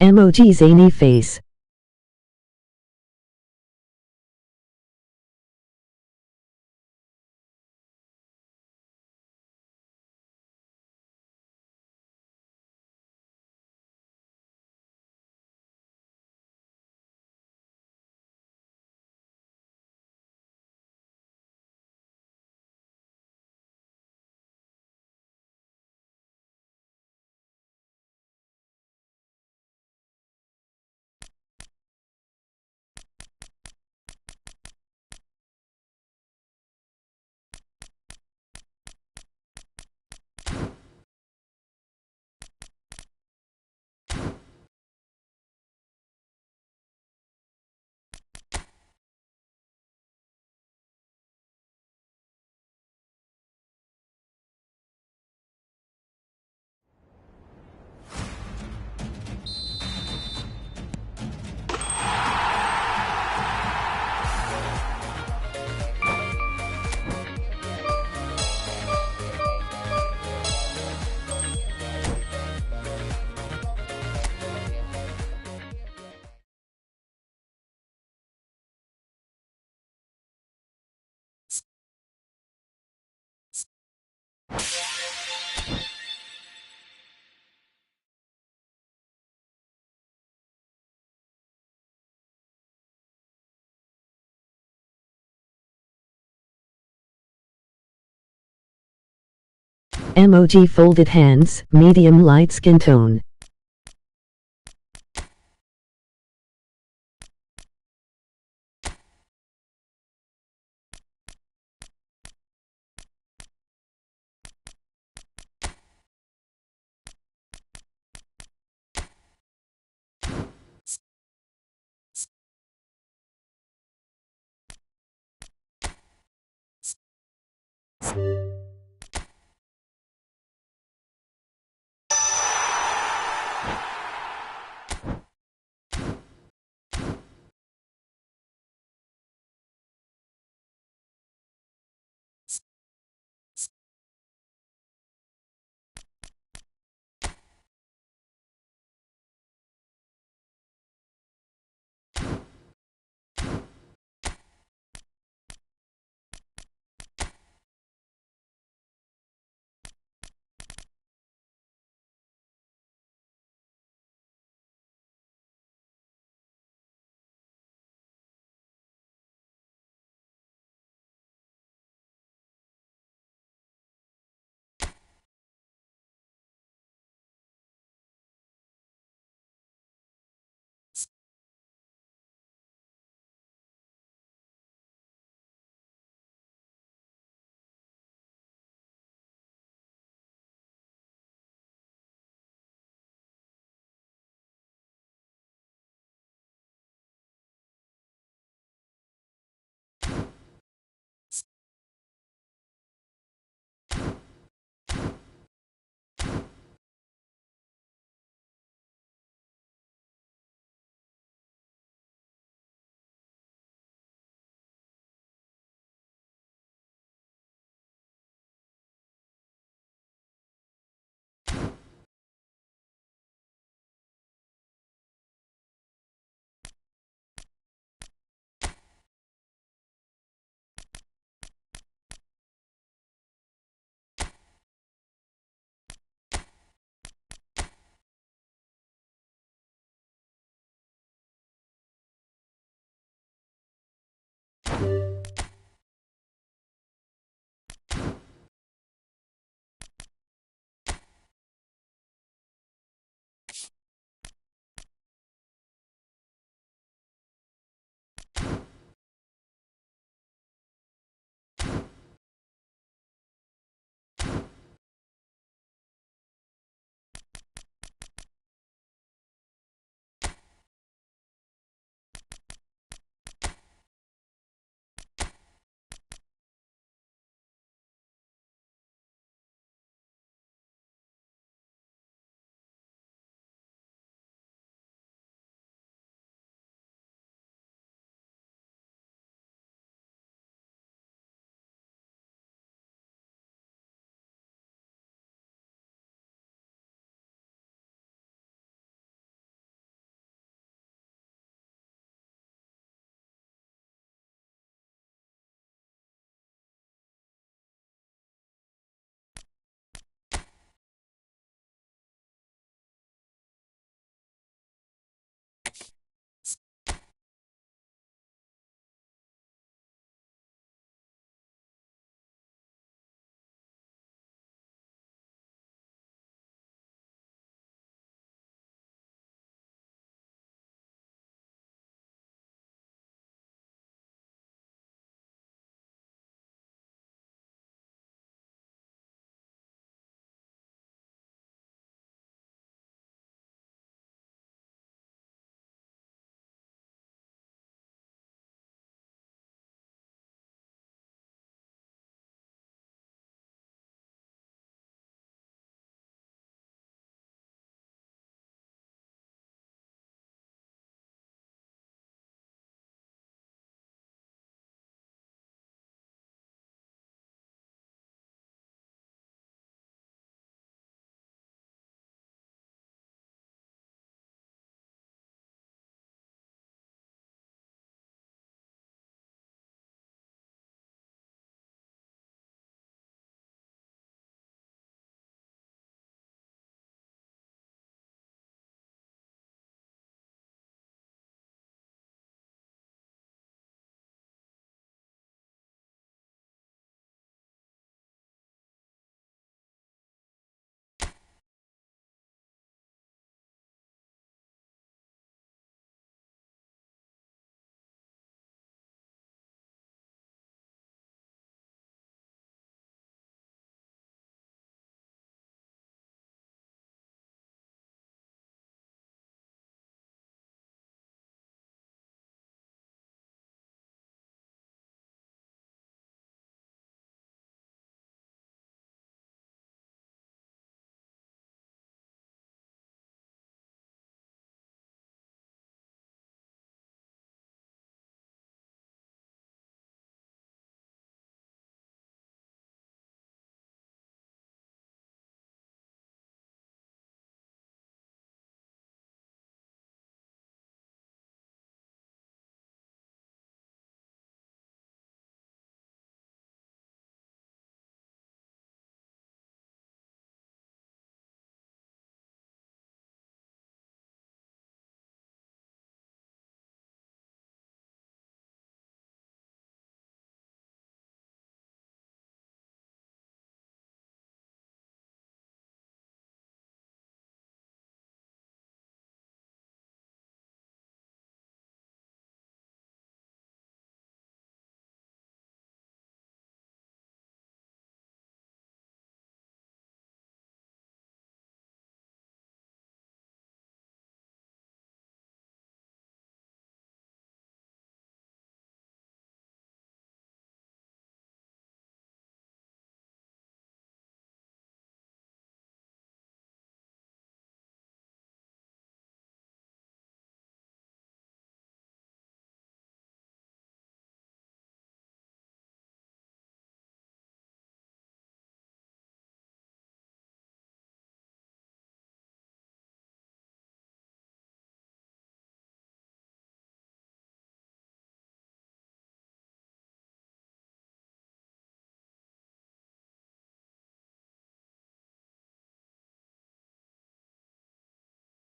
Emoji zany face. Emoji folded hands, medium light skin tone.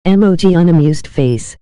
Emoji unamused face.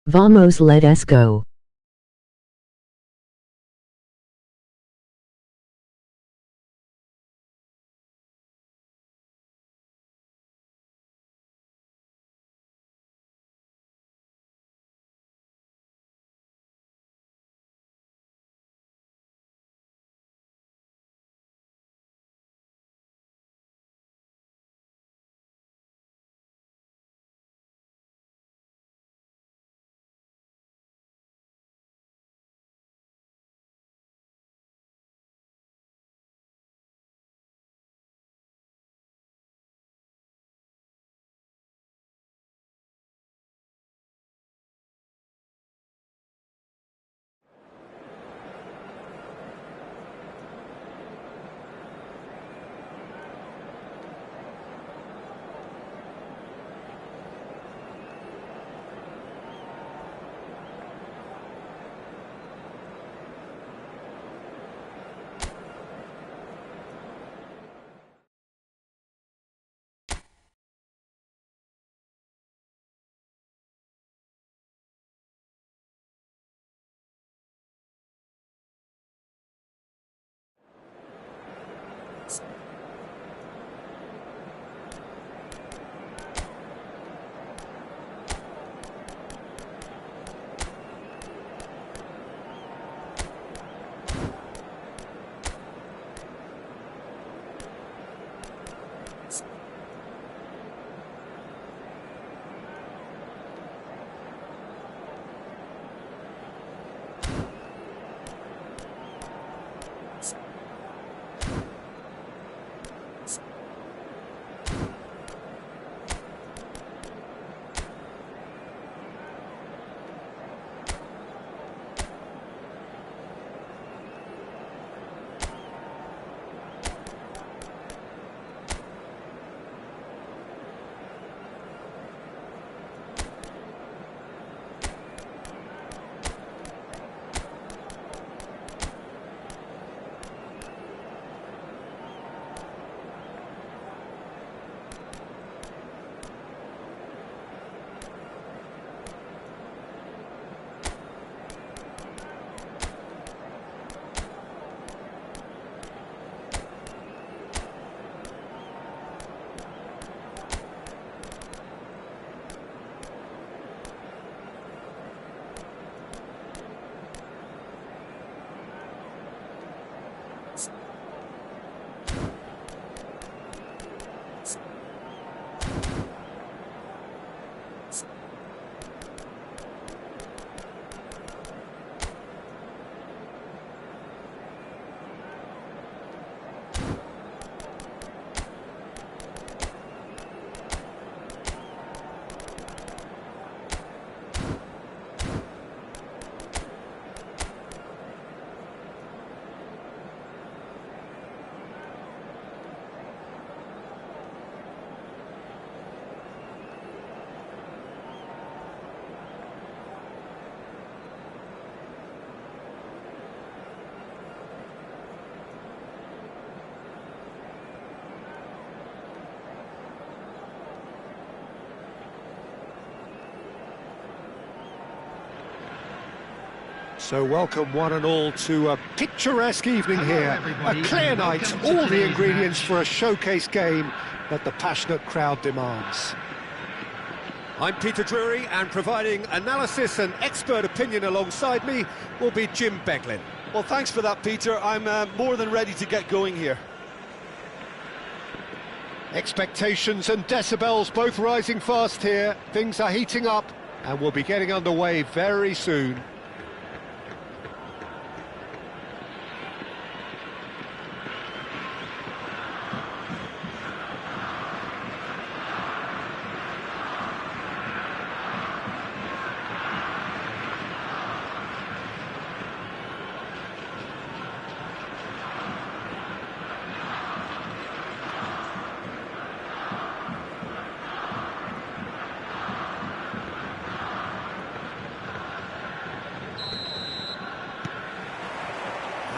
Vamos, let's go. So welcome one and all to a picturesque evening here, a clear night, all the ingredients for a showcase game that the passionate crowd demands. I'm Peter Drury, and providing analysis and expert opinion alongside me will be Jim Beglin. Well, thanks for that, Peter. I'm more than ready to get going here. Expectations and decibels both rising fast here. Things are heating up, and we'll be getting underway very soon.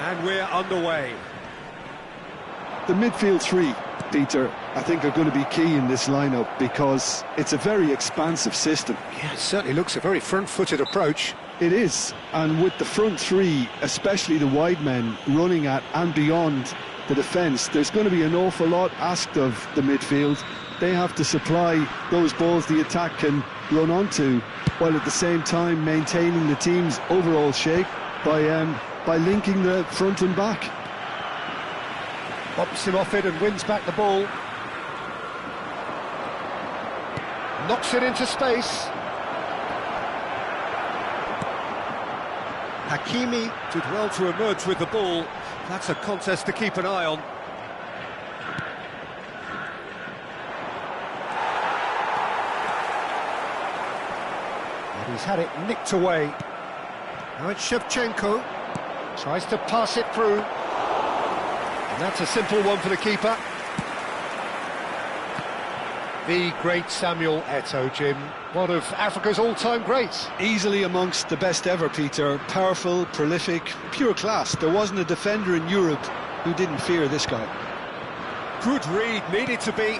And we're underway. The midfield three, Peter, I think are going to be key in this lineup because it's a very expansive system. Yeah, it certainly looks a very front-footed approach. It is, and with the front three, especially the wide men, running at and beyond the defence, there's going to be an awful lot asked of the midfield. They have to supply those balls the attack can run onto, while at the same time maintaining the team's overall shape by linking the front and back. Bumps him off it and wins back the ball. Knocks it into space. Hakimi did well to emerge with the ball. That's a contest to keep an eye on. And he's had it nicked away. Now it's Shevchenko. Tries to pass it through. And that's a simple one for the keeper. The great Samuel Eto'o, Jim. One of Africa's all-time greats. Easily amongst the best ever, Peter. Powerful, prolific, pure class. There wasn't a defender in Europe who didn't fear this guy. Good read, needed to be.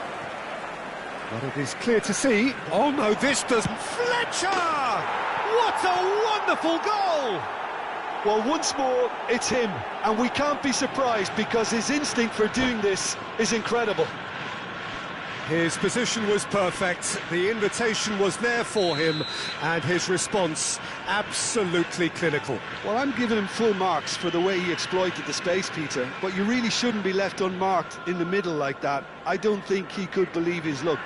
But it is clear to see. Oh no, this doesn't. Fletcher! What a wonderful goal! Well, once more, it's him, and we can't be surprised because his instinct for doing this is incredible. His position was perfect, the invitation was there for him, and his response absolutely clinical. Well, I'm giving him full marks for the way he exploited the space, Peter, but you really shouldn't be left unmarked in the middle like that. I don't think he could believe his luck.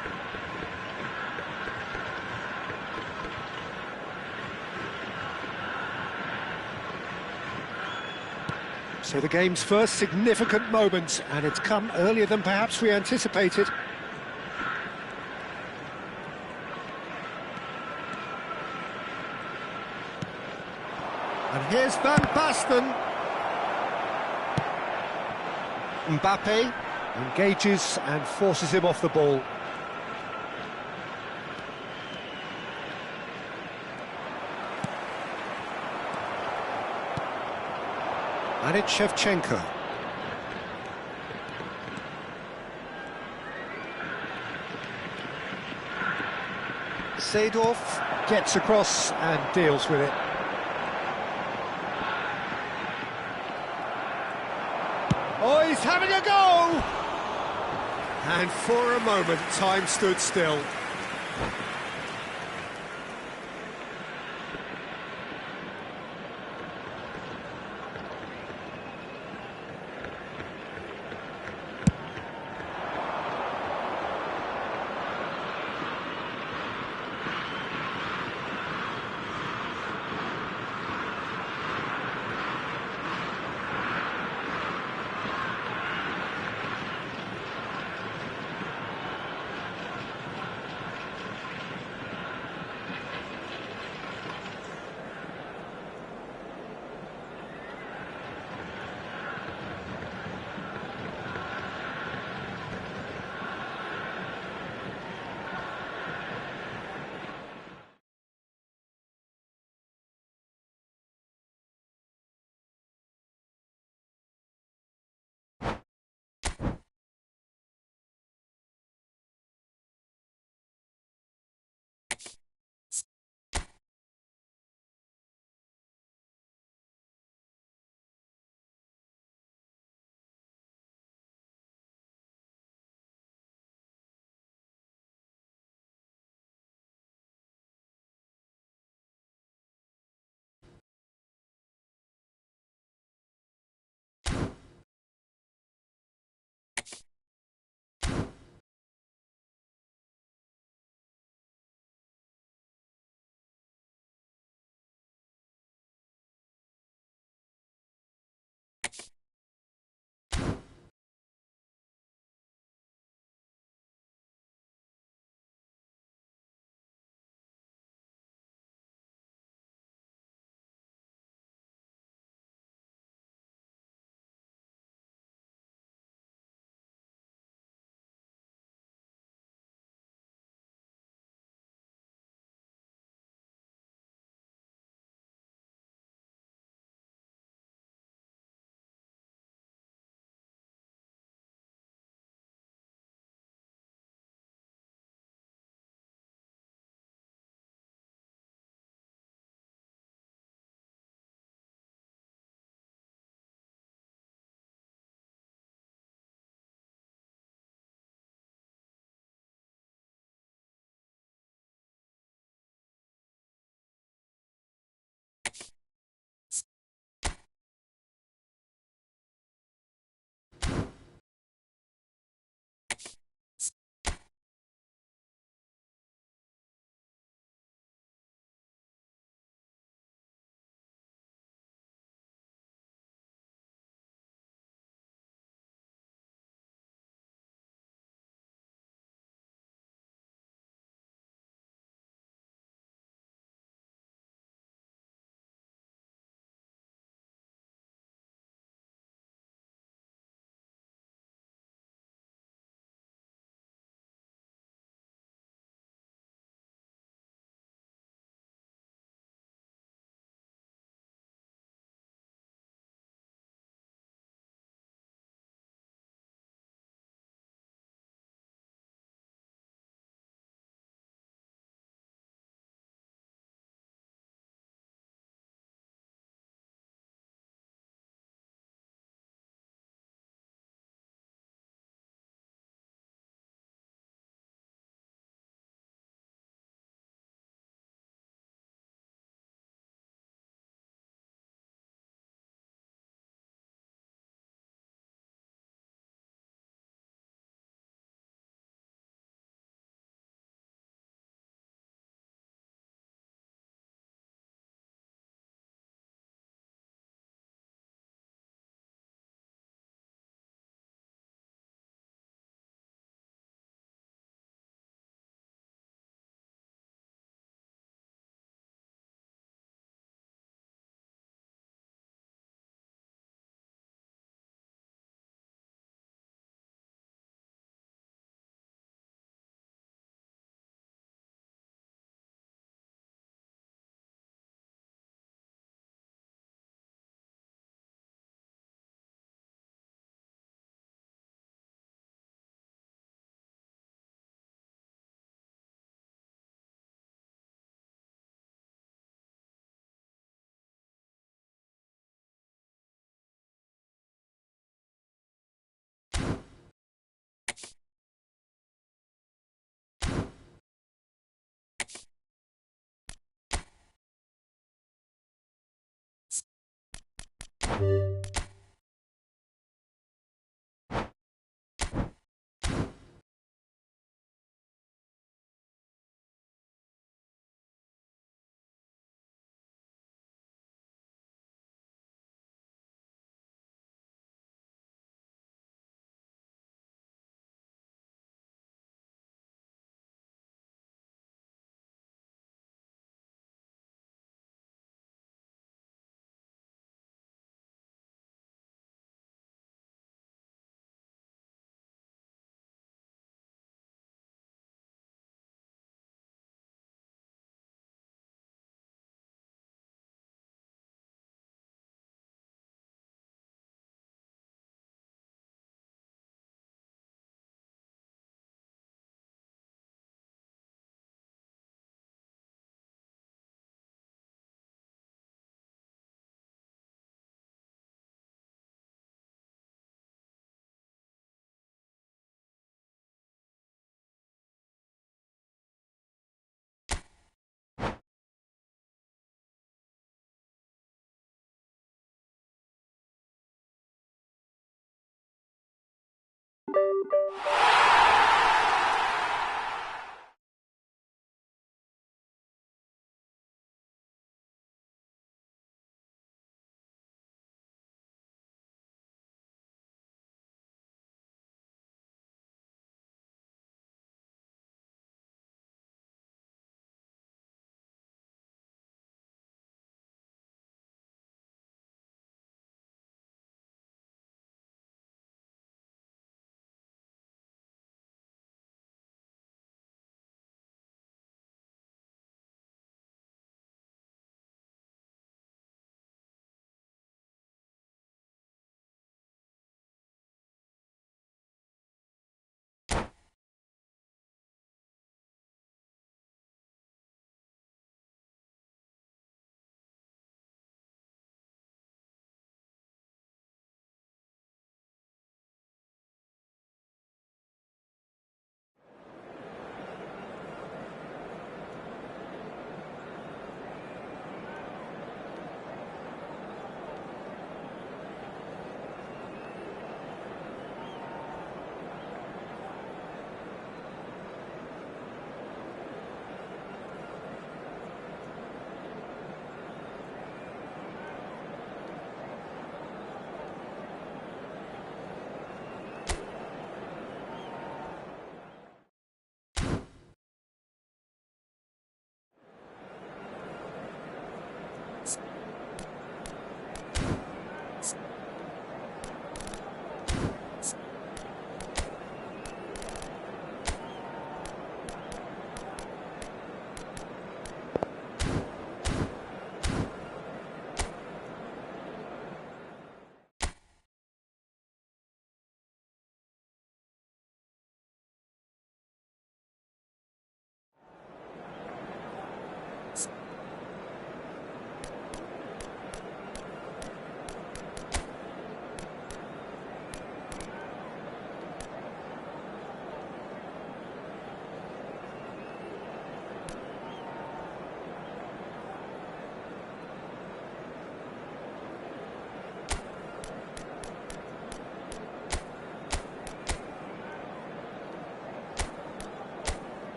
So the game's first significant moment, and it's come earlier than perhaps we anticipated. And here's Van Basten. Mbappe engages and forces him off the ball. And it's Shevchenko. Seedorf gets across and deals with it. Oh, he's having a go! And for a moment, time stood still.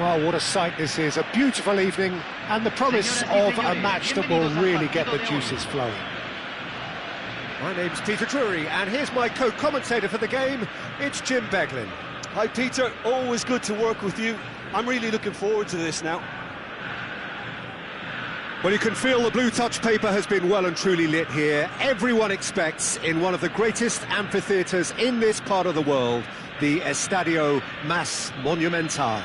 Well, what a sight this is. A beautiful evening and the promise of a match that will really get the juices flowing. My name's Peter Drury, and here's my co-commentator for the game. It's Jim Beglin. Hi, Peter. Always good to work with you. I'm really looking forward to this now. Well, you can feel the blue touch paper has been well and truly lit here. Everyone expects, in one of the greatest amphitheatres in this part of the world, the Estadio Más Monumental.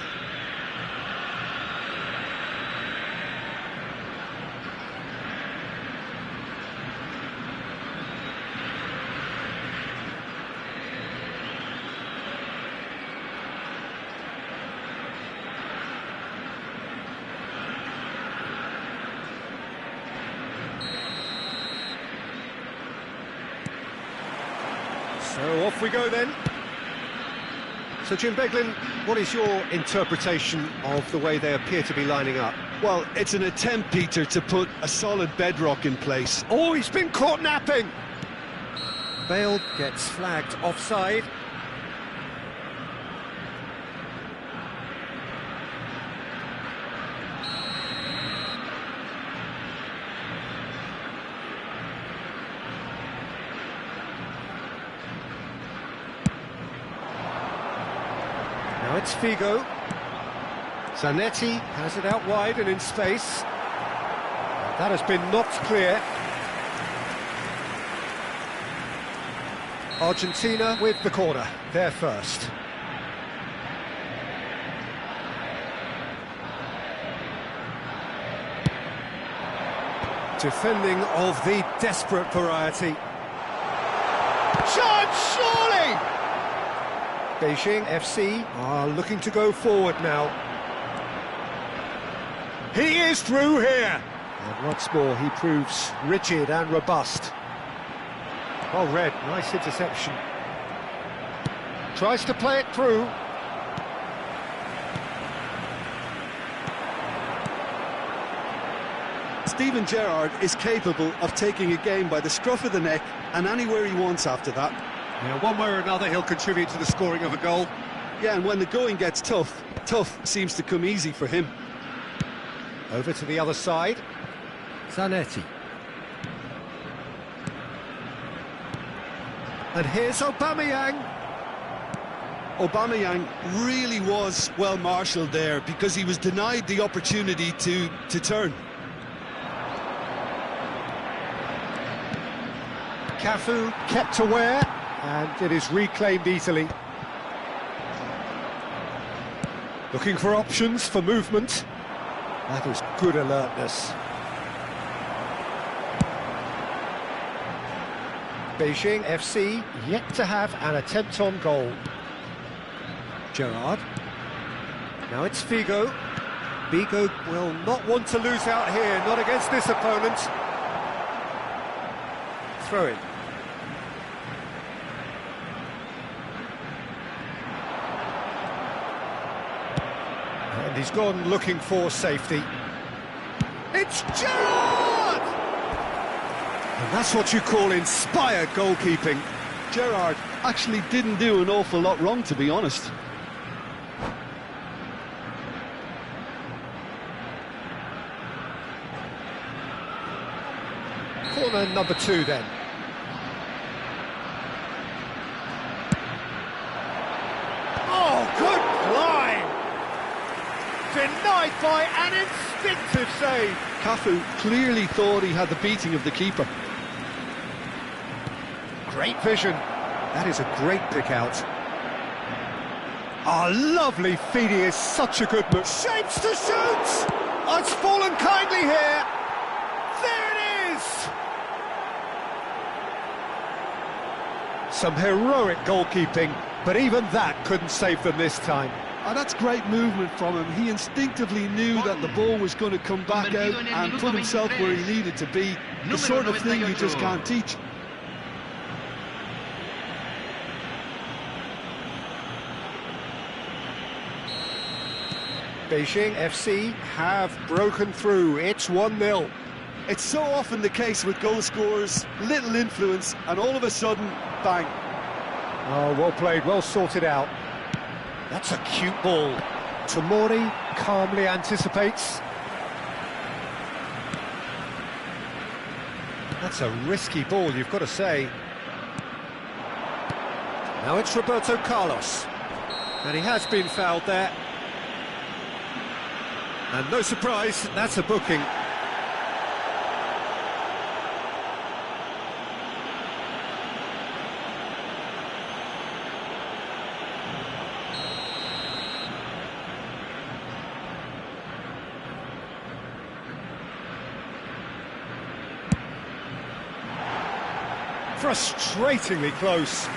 So off we go then. So Jim Beglin, what is your interpretation of the way they appear to be lining up? Well, it's an attempt, Peter, to put a solid bedrock in place. Oh, he's been caught napping! Bale gets flagged offside. Now it's Figo. Zanetti has it out wide and in space. That has been knocked clear. Argentina with the corner, they're first. Defending of the desperate variety. Chance, surely! Beijing FC are looking to go forward now. He is through here! And once more he proves rigid and robust. Well read, nice interception. Tries to play it through. Steven Gerrard is capable of taking a game by the scruff of the neck and anywhere he wants after that. Yeah, one way or another he'll contribute to the scoring of a goal. Yeah, and when the going gets tough, tough seems to come easy for him. Over to the other side. Zanetti. And here's Aubameyang. Aubameyang really was well marshalled there because he was denied the opportunity to turn. Cafu kept aware, and it is reclaimed easily. Looking for options for movement. That is good alertness. Beijing FC yet to have an attempt on goal. Gerrard. Now it's Figo. Figo will not want to lose out here, not against this opponent. Throw it. And he's gone looking for safety. It's Gerrard! And that's what you call inspired goalkeeping. Gerrard actually didn't do an awful lot wrong, to be honest. Corner number 2 then. Oh, good climb! Denied by an instinctive save. Cafu clearly thought he had the beating of the keeper. Great vision. That is a great pick out. Ah, lovely feed. He is such a good move. Shapes to shoot! Oh, it's fallen kindly here. There it is! Some heroic goalkeeping, but even that couldn't save them this time. Oh, that's great movement from him. He instinctively knew that the ball was going to come back out and put himself where he needed to be. The sort of thing you just can't teach. Beijing FC have broken through. It's 1-0. It's so often the case with goal scorers, little influence, and all of a sudden, bang. Oh, well played, well sorted out. That's a cute ball. Tomori calmly anticipates. That's a risky ball, you've got to say. Now it's Roberto Carlos. And he has been fouled there. And no surprise, that's a booking. Frustratingly close.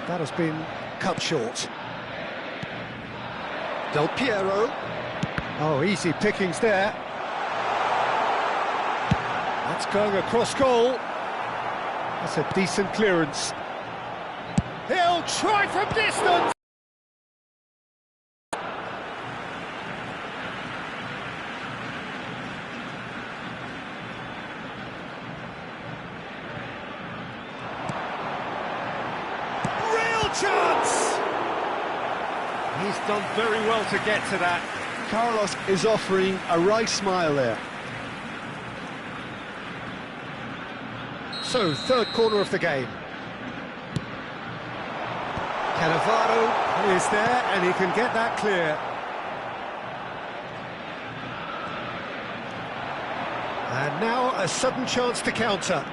That has been cut short. Del Piero. Oh, easy pickings there. That's going across goal. That's a decent clearance. He'll try from distance. Chance! He's done very well to get to that. Carlos is offering a right smile there. So, third corner of the game. Cannavaro is there and he can get that clear. And now a sudden chance to counter.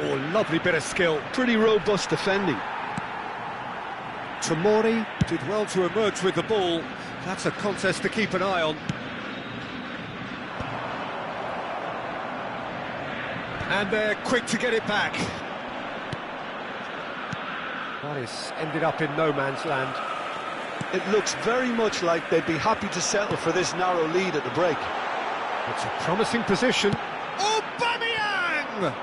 Oh, lovely bit of skill. Pretty robust defending. Tomori did well to emerge with the ball. That's a contest to keep an eye on. And they're quick to get it back. That is ended up in no man's land. It looks very much like they'd be happy to settle for this narrow lead at the break. It's a promising position. Aubameyang!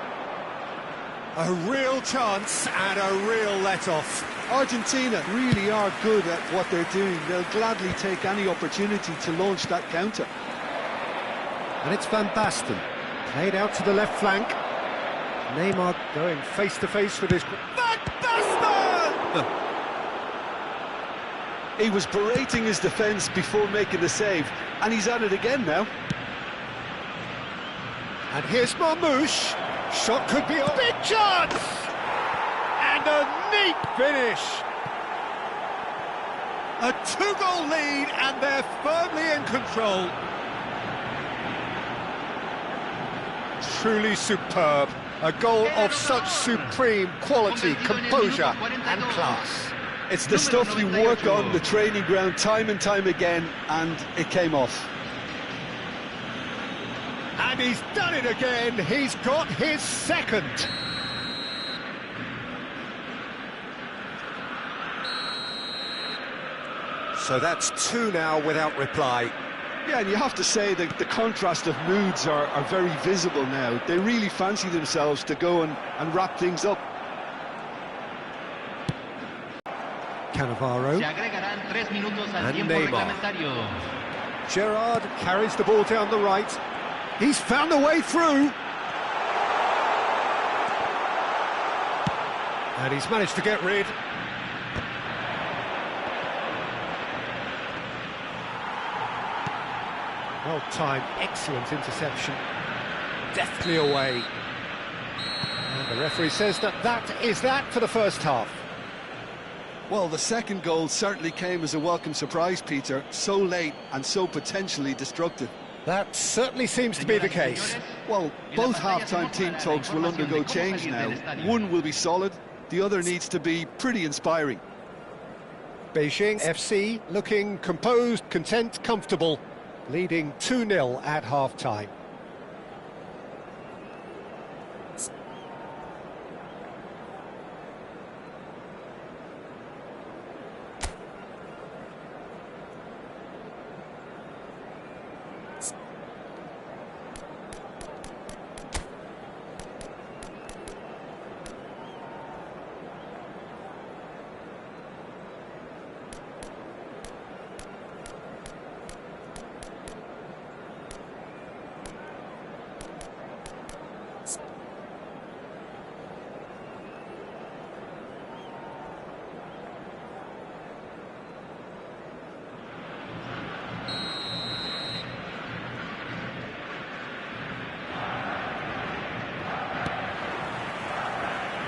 A real chance and a real let-off. Argentina really are good at what they're doing. They'll gladly take any opportunity to launch that counter. And it's Van Basten. Played out to the left flank. Neymar going face-to-face with his... Van Basten! He was berating his defence before making the save, and he's at it again now. And here's Marmouche. Shot could be a big chance! And a neat finish! A two-goal lead and they're firmly in control. Truly superb. A goal of such supreme quality, composure and class. It's the stuff you work on the training ground time and time again, and it came off. And he's done it again. He's got his second. So that's two now without reply. Yeah, and you have to say that the contrast of moods are very visible now. They really fancy themselves to go and wrap things up. Cannavaro and Neymar. Gerrard carries the ball down the right. He's found a way through. And he's managed to get rid. Well timed, excellent interception. Deftly away. And the referee says that is that for the first half. Well, the second goal certainly came as a welcome surprise, Peter. So late and so potentially destructive. That certainly seems to be the case. Well, both half-time team talks will undergo change now. One will be solid, the other needs to be pretty inspiring. Beijing FC looking composed, content, comfortable, leading 2-0 at half-time.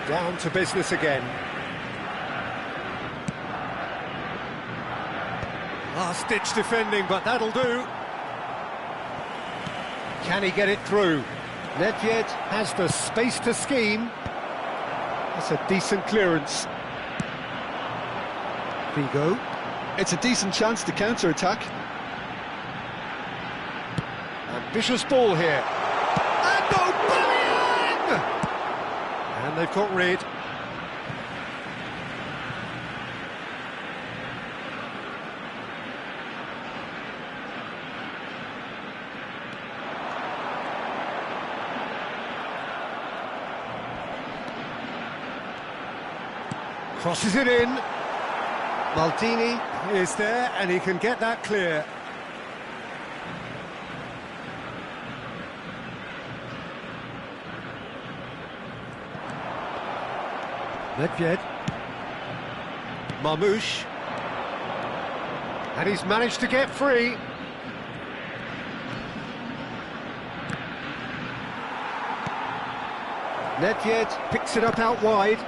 Down to business again. Last-ditch defending, but that'll do. Can he get it through? Nedved has the space to scheme. That's a decent clearance. Figo. It's a decent chance to counter-attack. Ambitious ball here. And Aubameyang! And they've got rid. Crosses it in. Maldini is there, and he can get that clear. Nedved. Marmoush. And he's managed to get free. Nedved picks it up out wide.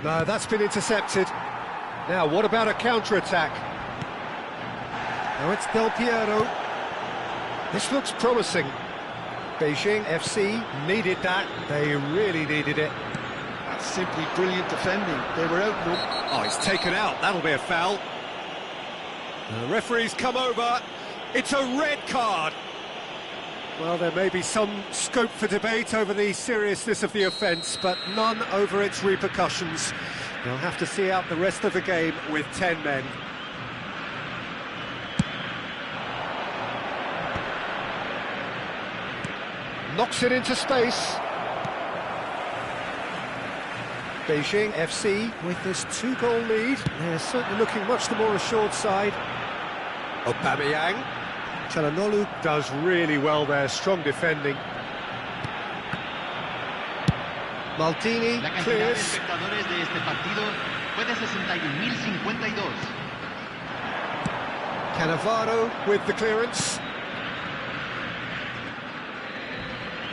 No, that's been intercepted. Now, what about a counter-attack? Now it's Del Piero. This looks promising. Beijing FC needed that. They really needed it. That's simply brilliant defending. They were out. Oh, he's taken out. That'll be a foul. The referee's come over. It's a red card. Well, there may be some scope for debate over the seriousness of the offence, but none over its repercussions. They'll have to see out the rest of the game with 10 men. Knocks it into space. Beijing FC with this 2-goal lead. They're certainly looking much the more assured side. Aubameyang. Çalhanoğlu does really well there, strong defending. Maldini clears. Cannavaro with the clearance.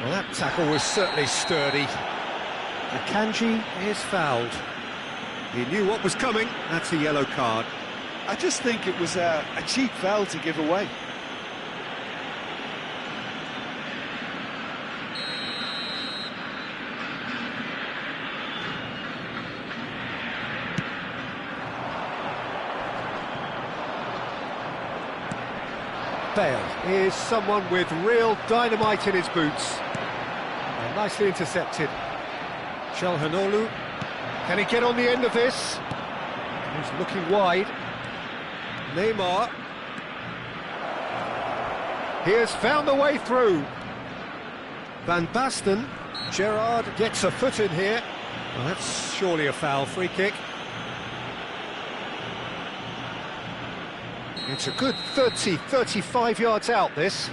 Well, that tackle was certainly sturdy. Akanji is fouled. He knew what was coming. That's a yellow card. I just think it was a cheap foul to give away. Bale is someone with real dynamite in his boots. And nicely intercepted. Çalhanoğlu, can he get on the end of this? He's looking wide. Neymar. He has found a way through. Van Basten. Gerrard gets a foot in here. Well, that's surely a foul. Free kick. It's a good 30, 35 yards out, this.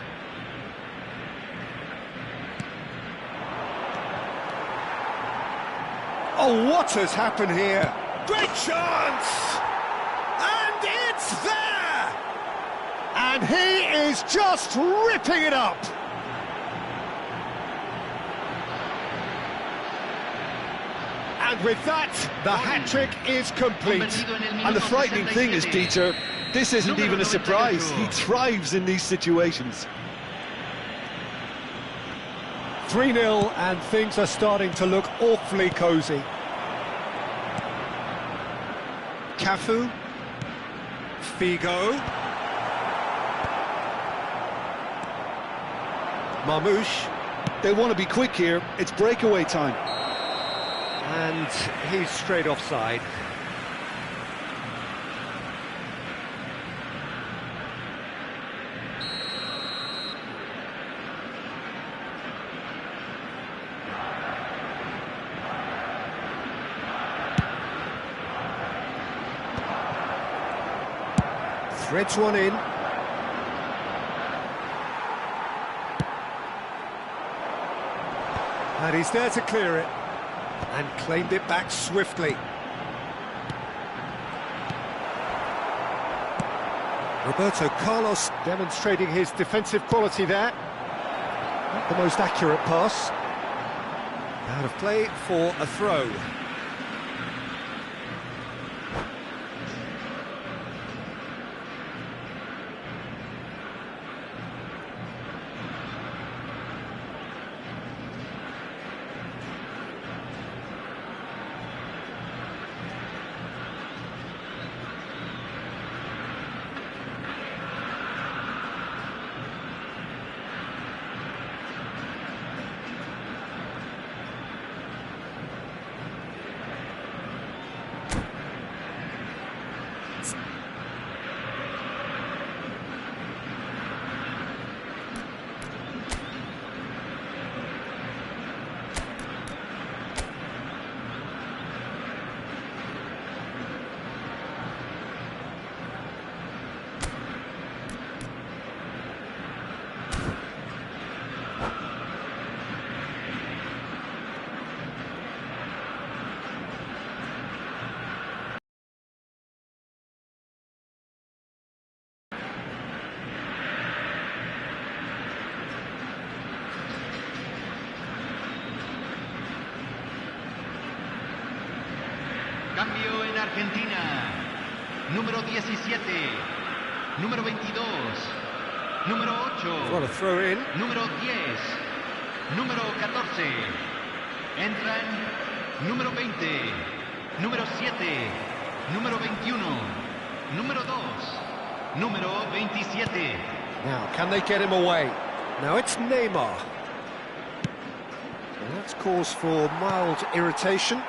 Oh, what has happened here? Great chance! And it's there! And he is just ripping it up! And with that, the hat-trick is complete. And the frightening thing is, Peter, this isn't even a surprise. He thrives in these situations. 3-0, and things are starting to look awfully cosy. Cafu. Figo. Marmoush. They want to be quick here. It's breakaway time. And he's straight offside. Threads one in. And he's there to clear it. And claimed it back swiftly. Roberto Carlos demonstrating his defensive quality there. Not the most accurate pass. Out of play for a throw. Cambio en Argentina. Número 17. Número 22. Número 8. What a throw in. Número 10. Número 14. Entran número 20. Número 7. Número 21. Número 2. Número 27. Now, can they get him away? Now it's Neymar. And that's cause for mild irritation.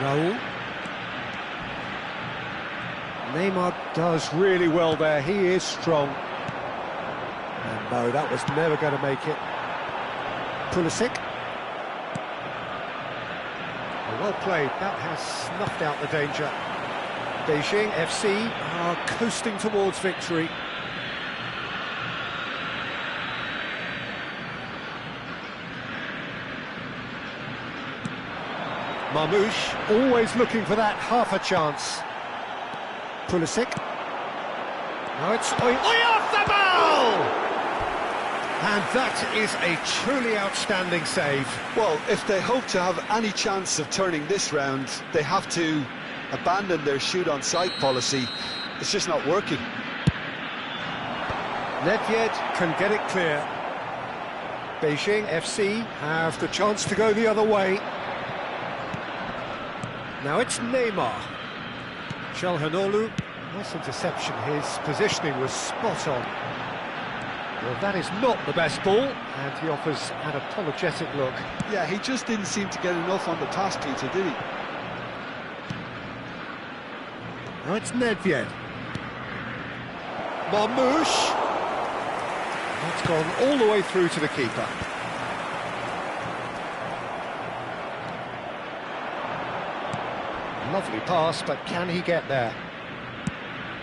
Raul. Neymar does really well there, he is strong. And no, that was never going to make it. Pulisic. Well played, that has snuffed out the danger. Beijing FC are coasting towards victory. Marmouche, always looking for that half a chance. Pulisic. Now it's Oyarzabal! And that is a truly outstanding save. Well, if they hope to have any chance of turning this round, they have to abandon their shoot-on-sight policy. It's just not working. Nedved can get it clear. Beijing FC have the chance to go the other way. Now it's Neymar. Çalhanoğlu, nice interception, his positioning was spot on. Well, that is not the best ball, and he offers an apologetic look. Yeah, he just didn't seem to get enough on the pass, Peter, did he? Now it's Nedved. Marmouche. That's gone all the way through to the keeper. Lovely pass, but can he get there?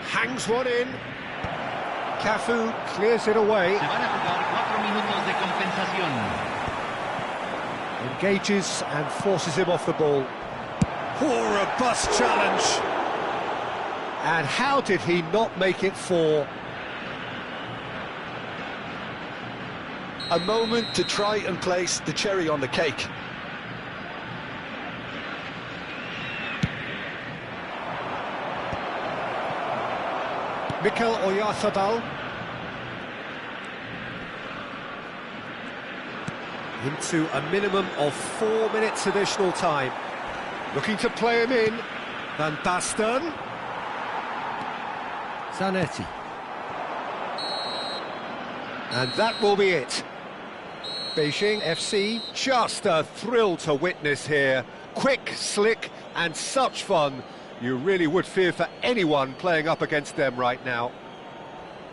Hangs one in. Cafu clears it away. Se van a jugar 4 minutos de compensación. Engages and forces him off the ball. Poor robust challenge. And how did he not make it 4? A moment to try and place the cherry on the cake. Mikel Oyarzabal. Into a minimum of 4 minutes additional time. Looking to play him in. Van Basten. Zanetti. And that will be it. Beijing FC, just a thrill to witness here. Quick, slick, and such fun. You really would fear for anyone playing up against them right now.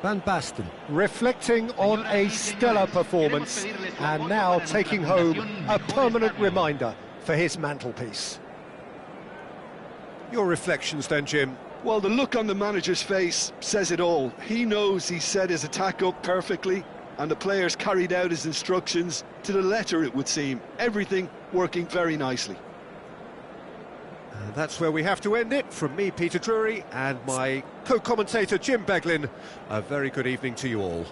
Van Basten reflecting on a stellar performance and now taking home a permanent reminder for his mantelpiece. Your reflections then, Jim? Well, the look on the manager's face says it all. He knows he set his attack up perfectly. and the players carried out his instructions to the letter, it would seem. Everything working very nicely. And that's where we have to end it. From me, Peter Drury, and my co-commentator, Jim Beglin, a very good evening to you all.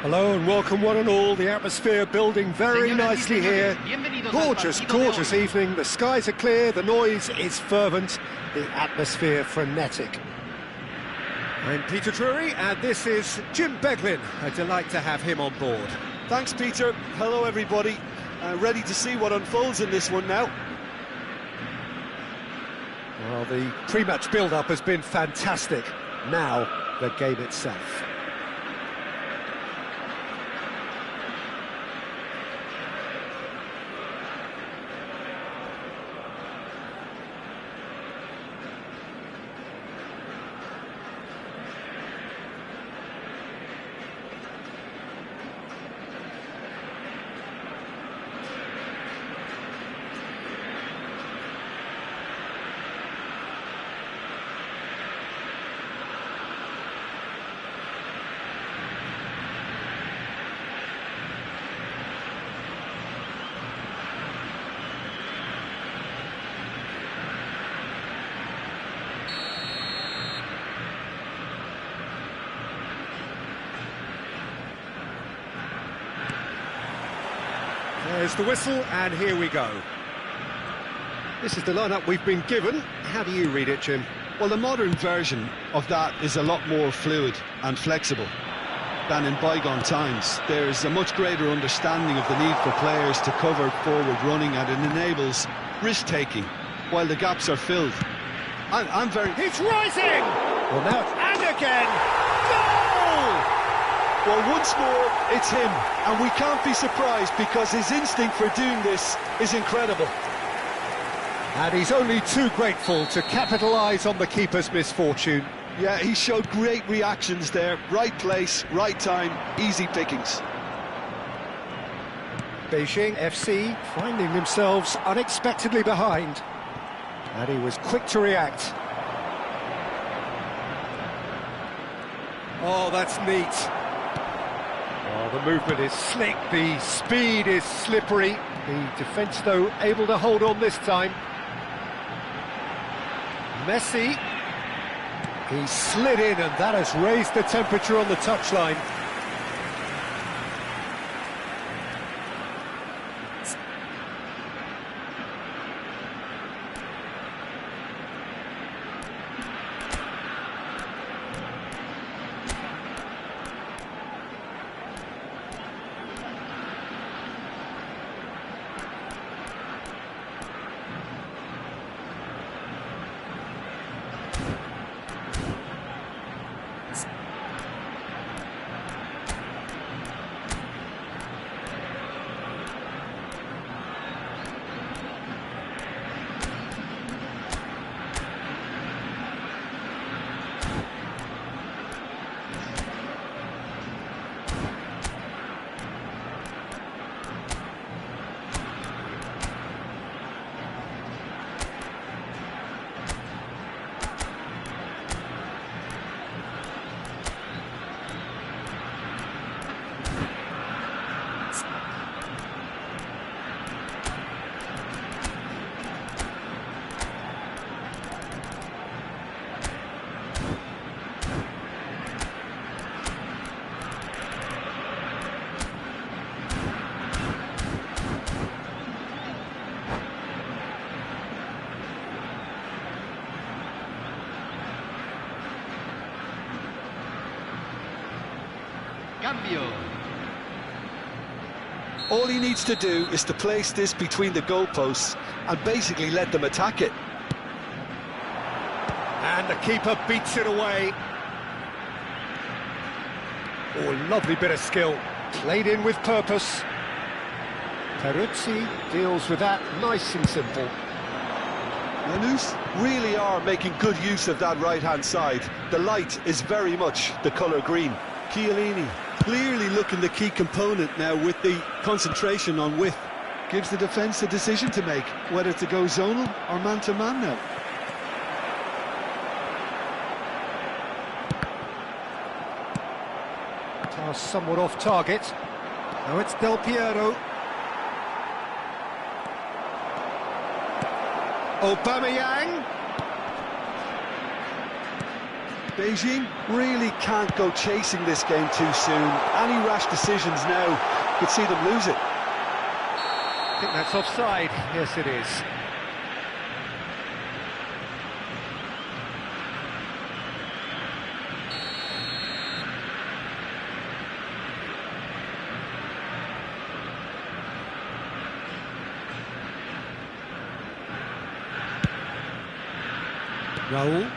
Hello and welcome one and all. The atmosphere building very nicely here. Gorgeous, gorgeous evening. The skies are clear, the noise is fervent, the atmosphere frenetic. I'm Peter Drury and this is Jim Beglin. A delight to have him on board. Thanks, Peter. Hello, everybody. Ready to see what unfolds in this one now. Well, the pre-match build-up has been fantastic. Now, the game itself. There's the whistle, and here we go. This is the lineup we've been given. How do you read it, Jim? Well, the modern version of that is a lot more fluid and flexible than in bygone times. There's a much greater understanding of the need for players to cover forward running, and it enables risk-taking while the gaps are filled. I'm very... It's rising! Well, now, and again! Goal! Well, once more, it's him, and we can't be surprised because his instinct for doing this is incredible. And he's only too grateful to capitalise on the keeper's misfortune. Yeah, he showed great reactions there. Right place, right time, easy pickings. Beijing FC finding themselves unexpectedly behind. And he was quick to react. Oh, that's neat. Oh, the movement is slick, the speed is slippery. The defence, though, able to hold on this time. Messi. He slid in, and that has raised the temperature on the touchline. All he needs to do is to place this between the goalposts and basically let them attack it. And the keeper beats it away. Oh, lovely bit of skill. Played in with purpose. Peruzzi deals with that nice and simple. Lanús really are making good use of that right-hand side. The light is very much the colour green. Chiellini clearly looking the key component now with the concentration on width. Gives the defence a decision to make, whether to go zonal or man-to-man now. Pass somewhat off target. Now it's Del Piero. Aubameyang. Beijing really can't go chasing this game too soon. Any rash decisions now could see them lose it. I think that's offside. Yes, it is. Raul.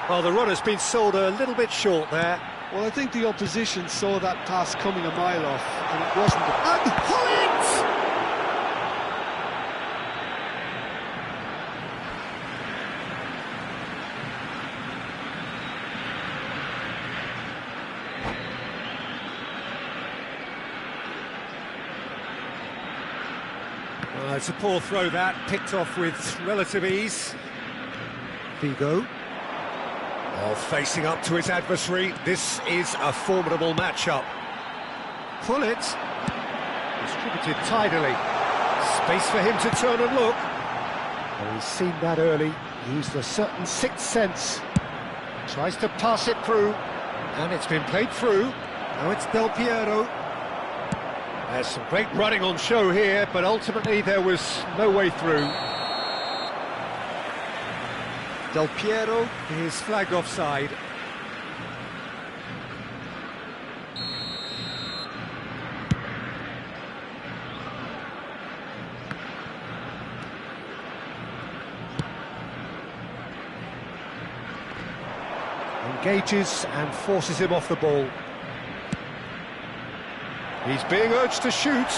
Well, the runner's been sold a little bit short there. Well, I think the opposition saw that pass coming a mile off, and it wasn't. And Hullet! It's a poor throw that, picked off with relative ease. Figo. Oh, facing up to his adversary, this is a formidable matchup. Hullet. Distributed tidily. Space for him to turn and look. Oh, he's seen that early, used a certain sixth sense. Tries to pass it through, and it's been played through. Now it's Del Piero. There's some great running on show here, but ultimately there was no way through. Del Piero is flagged offside. Engages and forces him off the ball. He's being urged to shoot.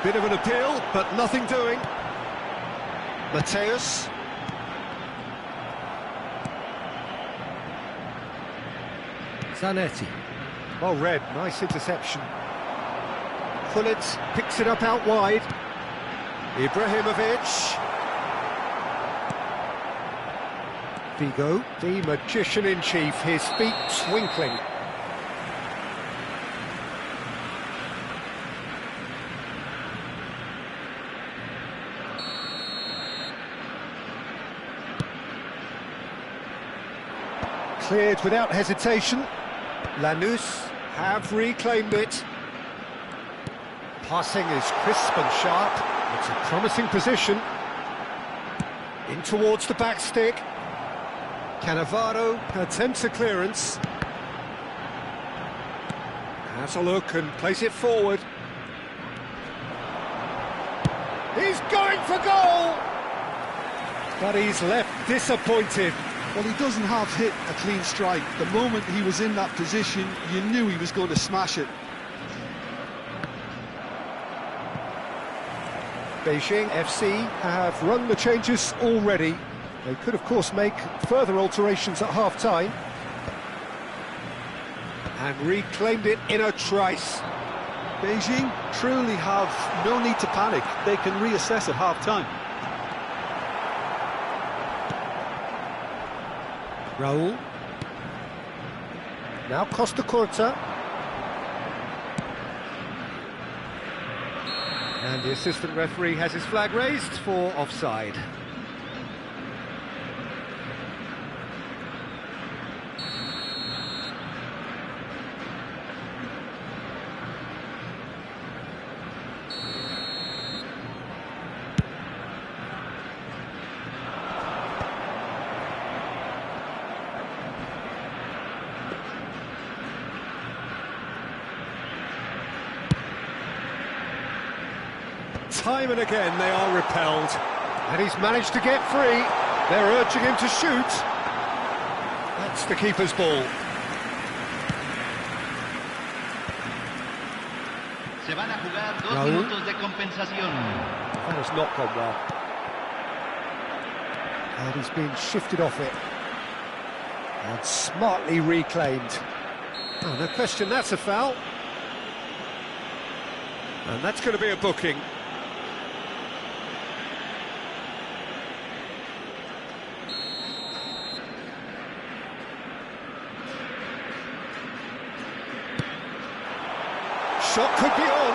Bit of an appeal, but nothing doing. Mateus. Zanetti. Well read, nice interception. Hullet picks it up out wide. Ibrahimovic. Figo, the magician-in-chief, his feet twinkling. Cleared without hesitation. Lanús have reclaimed it. Passing is crisp and sharp. It's a promising position. In towards the back stick. Cannavaro attempts a clearance. Has a look and plays it forward. He's going for goal! But he's left disappointed. Well, he doesn't have hit a clean strike. The moment he was in that position, you knew he was going to smash it. Beijing FC have run the changes already. They could, of course, make further alterations at half-time. And reclaimed it in a trice. Beijing truly have no need to panic. They can reassess at half-time. Raul. Now Costa Curta. And the assistant referee has his flag raised for offside. Time and again they are repelled, and he's managed to get free. They're urging him to shoot. That's the keeper's ball. Se van a jugar 2 Raúl. minutos de compensación. That has not gone well. And he's been shifted off it. And smartly reclaimed. Oh, no question, that's a foul. And that's going to be a booking. Shot could be on.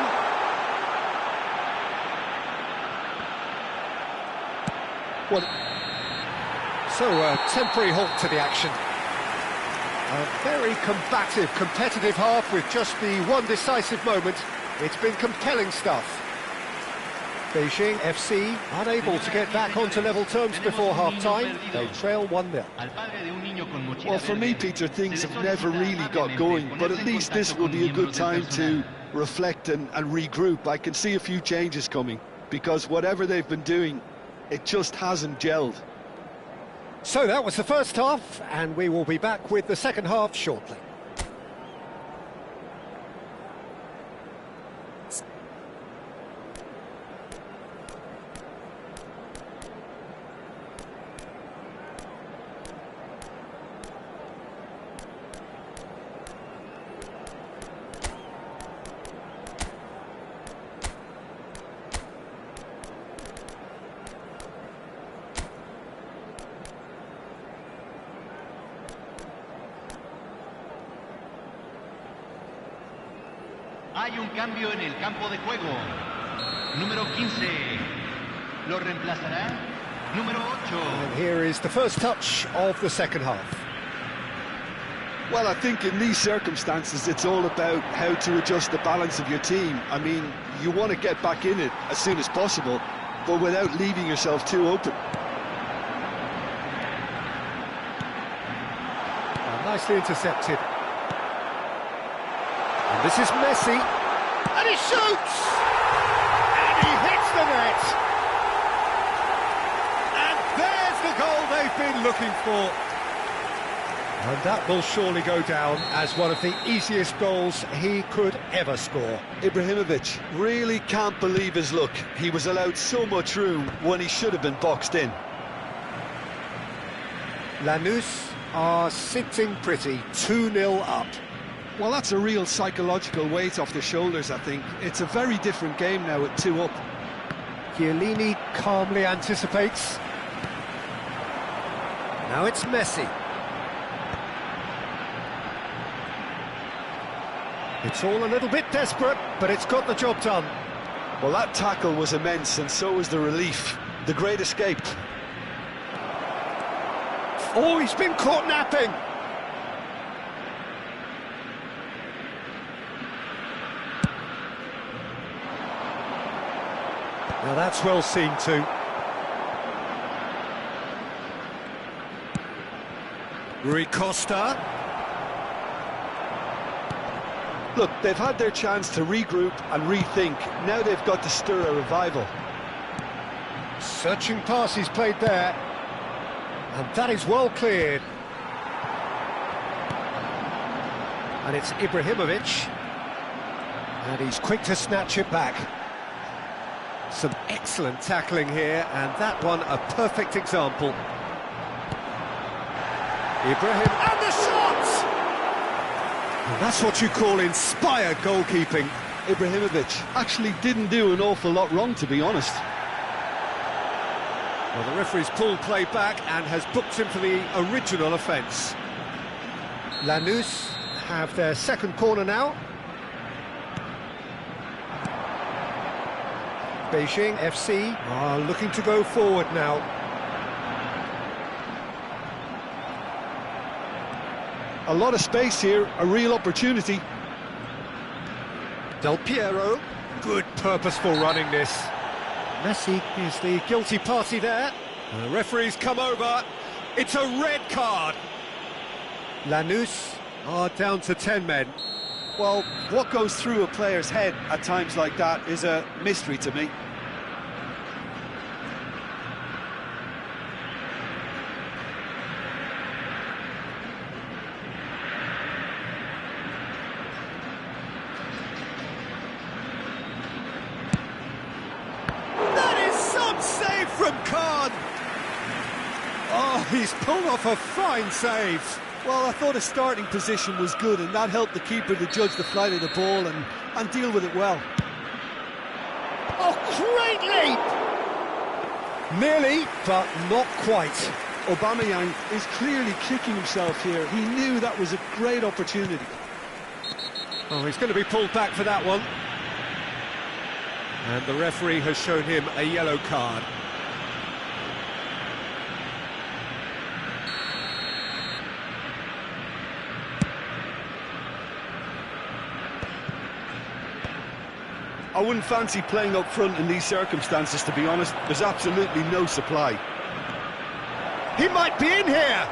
Well, So, a temporary halt to the action. A very combative, competitive half with just the one decisive moment. It's been compelling stuff. Beijing FC unable to get back onto level terms before half-time. They trail 1-0. Well, for me, Peter, things have never really got going, but at least this will be a good time to reflect and regroup. I can see a few changes coming, because whatever they've been doing, it just hasn't gelled. So that was the first half, and we will be back with the second half shortly. Hay un cambio en el campo de juego. Número 15. Lo reemplazará número 8. And here is the first touch of the second half. Well, I think in these circumstances, it's all about how to adjust the balance of your team. I mean, you want to get back in it as soon as possible, but without leaving yourself too open. Nicely intercepted. And this is Messi. And he shoots! And he hits the net! And there's the goal they've been looking for. And that will surely go down as one of the easiest goals he could ever score. Ibrahimovic really can't believe his luck. He was allowed so much room when he should have been boxed in. Lanús are sitting pretty, 2-0 up. Well, that's a real psychological weight off the shoulders, I think. It's a very different game now at 2 up. Chiellini calmly anticipates. Now it's Messi. It's all a little bit desperate, but it's got the job done. Well, that tackle was immense, and so was the relief. The great escape. Oh, he's been caught napping. Now that's well seen too. Rui Costa. Look, they've had their chance to regroup and rethink. Now they've got to stir a revival. Searching pass he's played there. And that is well cleared. And it's Ibrahimovic. And he's quick to snatch it back. Some excellent tackling here, and that one a perfect example. Ibrahim, and the shot! And that's what you call inspired goalkeeping. Ibrahimovic actually didn't do an awful lot wrong, to be honest. Well, the referee's pulled play back and has booked him for the original offence. Lanús have their second corner now. Beijing FC are looking to go forward now. A lot of space here, a real opportunity. Del Piero, good purposeful running this. Messi is the guilty party there. And the referee's come over. It's a red card. Lanús are down to 10 men. Well, what goes through a player's head at times like that is a mystery to me. Save from Khan. Oh, he's pulled off a fine save. Well, I thought his starting position was good, and that helped the keeper to judge the flight of the ball and deal with it well. Oh, great leap! Nearly, but not quite. Aubameyang is clearly kicking himself here. He knew that was a great opportunity. Oh, he's going to be pulled back for that one. And the referee has shown him a yellow card. I wouldn't fancy playing up front in these circumstances, to be honest. There's absolutely no supply. He might be in here!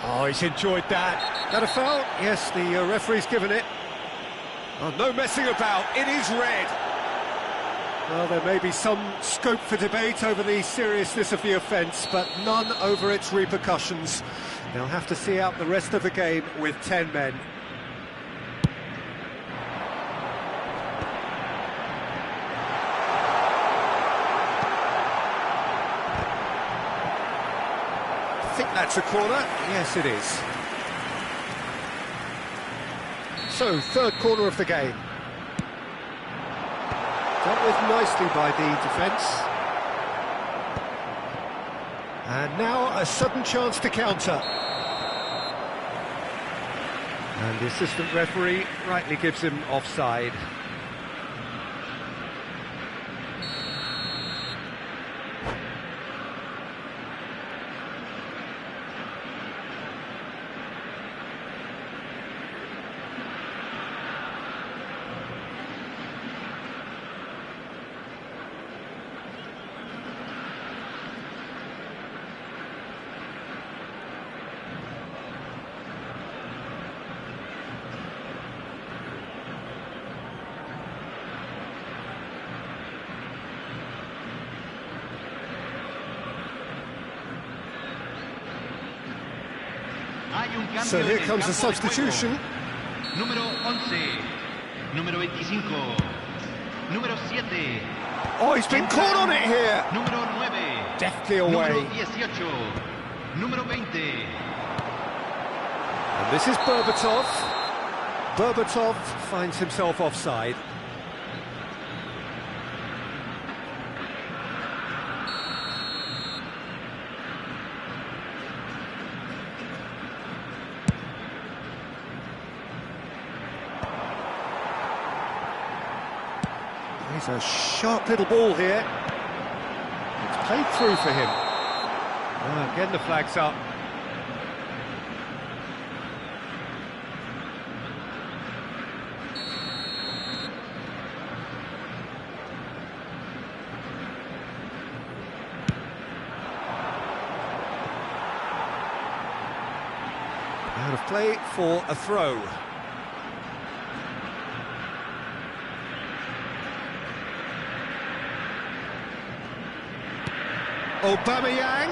Oh, he's enjoyed that. That a foul? Yes, the referee's given it. Oh, no messing about, it is red. Well, there may be some scope for debate over the seriousness of the offence, but none over its repercussions. They'll have to see out the rest of the game with 10 men. I think that's a corner. Yes, it is. So, third corner of the game. Dealt with nicely by the defence. And now a sudden chance to counter. And the assistant referee rightly gives him offside. So here comes the substitution. Número 11, número 25, número 7. Oh, he's been caught on it here. Número 9. Deftly away. Número 18, número 20. And this is Berbatov. Berbatov finds himself offside. He's a sharp little ball here. It's played through for him. Again the flag's up. Out of play for a throw. Aubameyang.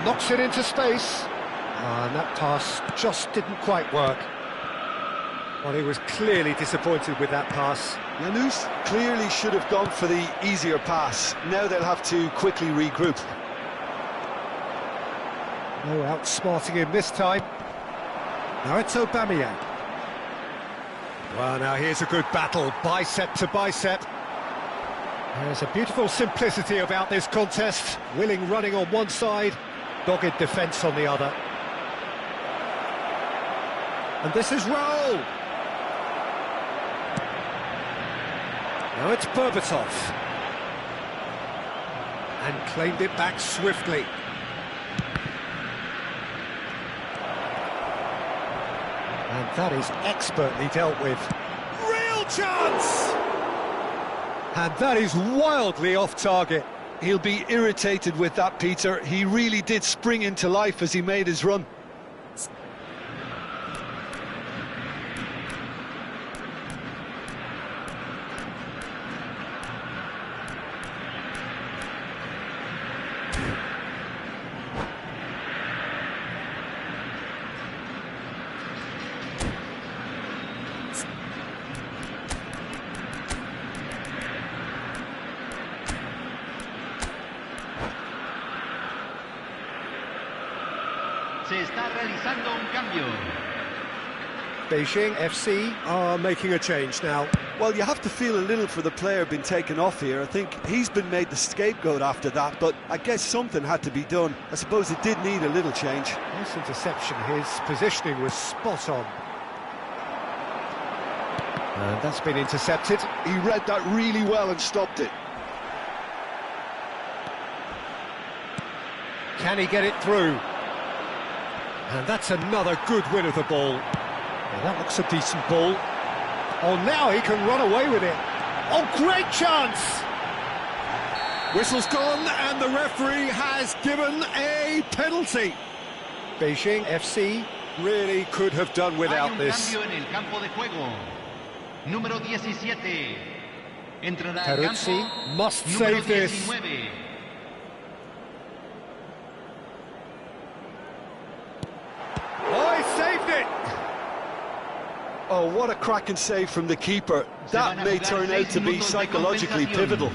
Knocks it into space. And that pass just didn't quite work. Well, he was clearly disappointed with that pass. Lanús clearly should have gone for the easier pass. Now they'll have to quickly regroup. No outsmarting him this time. Now it's Aubameyang. Well, now here's a good battle, bicep to bicep. There's a beautiful simplicity about this contest. Willing running on one side, dogged defence on the other. And this is Raul. Now it's Berbatov. And claimed it back swiftly. And that is expertly dealt with. Real chance! And that is wildly off target. He'll be irritated with that, Peter. He really did spring into life as he made his run. Se está realizando un cambio. Beijing FC are making a change now. Well, you have to feel a little for the player being taken off here. I think he's been made the scapegoat after that, but I guess something had to be done. I suppose it did need a little change. Nice interception, his positioning was spot on. And that's been intercepted. He read that really well and stopped it. Can he get it through? And that's another good win of the ball. Well, that looks a decent ball. Oh, now he can run away with it. Oh, great chance! Whistle's gone and the referee has given a penalty. Beijing FC really could have done without this. Hay un cambio en el campo de juego. Número 17. Entrará al Peruzzi campo. must Número save this. 19. Oh, he saved it! Oh, what a cracking save from the keeper. That may turn out to be psychologically pivotal.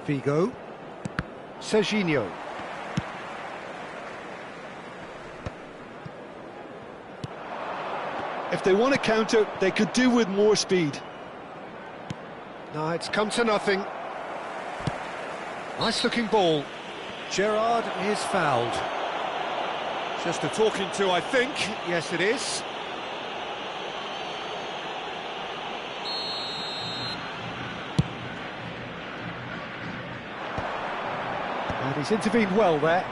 Vigo. Serginho. If they want to counter, they could do with more speed. No, it's come to nothing. Nice looking ball. Gerrard is fouled. Just a talking to, I think. Yes, it is. And he's intervened well there.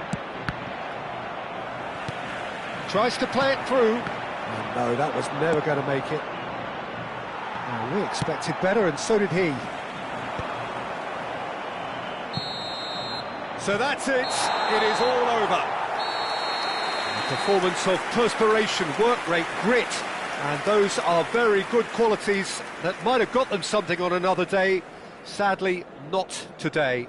Tries to play it through. And no, that was never going to make it. Oh, we expected better, and so did he. So that's it. It is all over. A performance of perspiration, work rate, grit, and those are very good qualities that might have got them something on another day. Sadly, not today.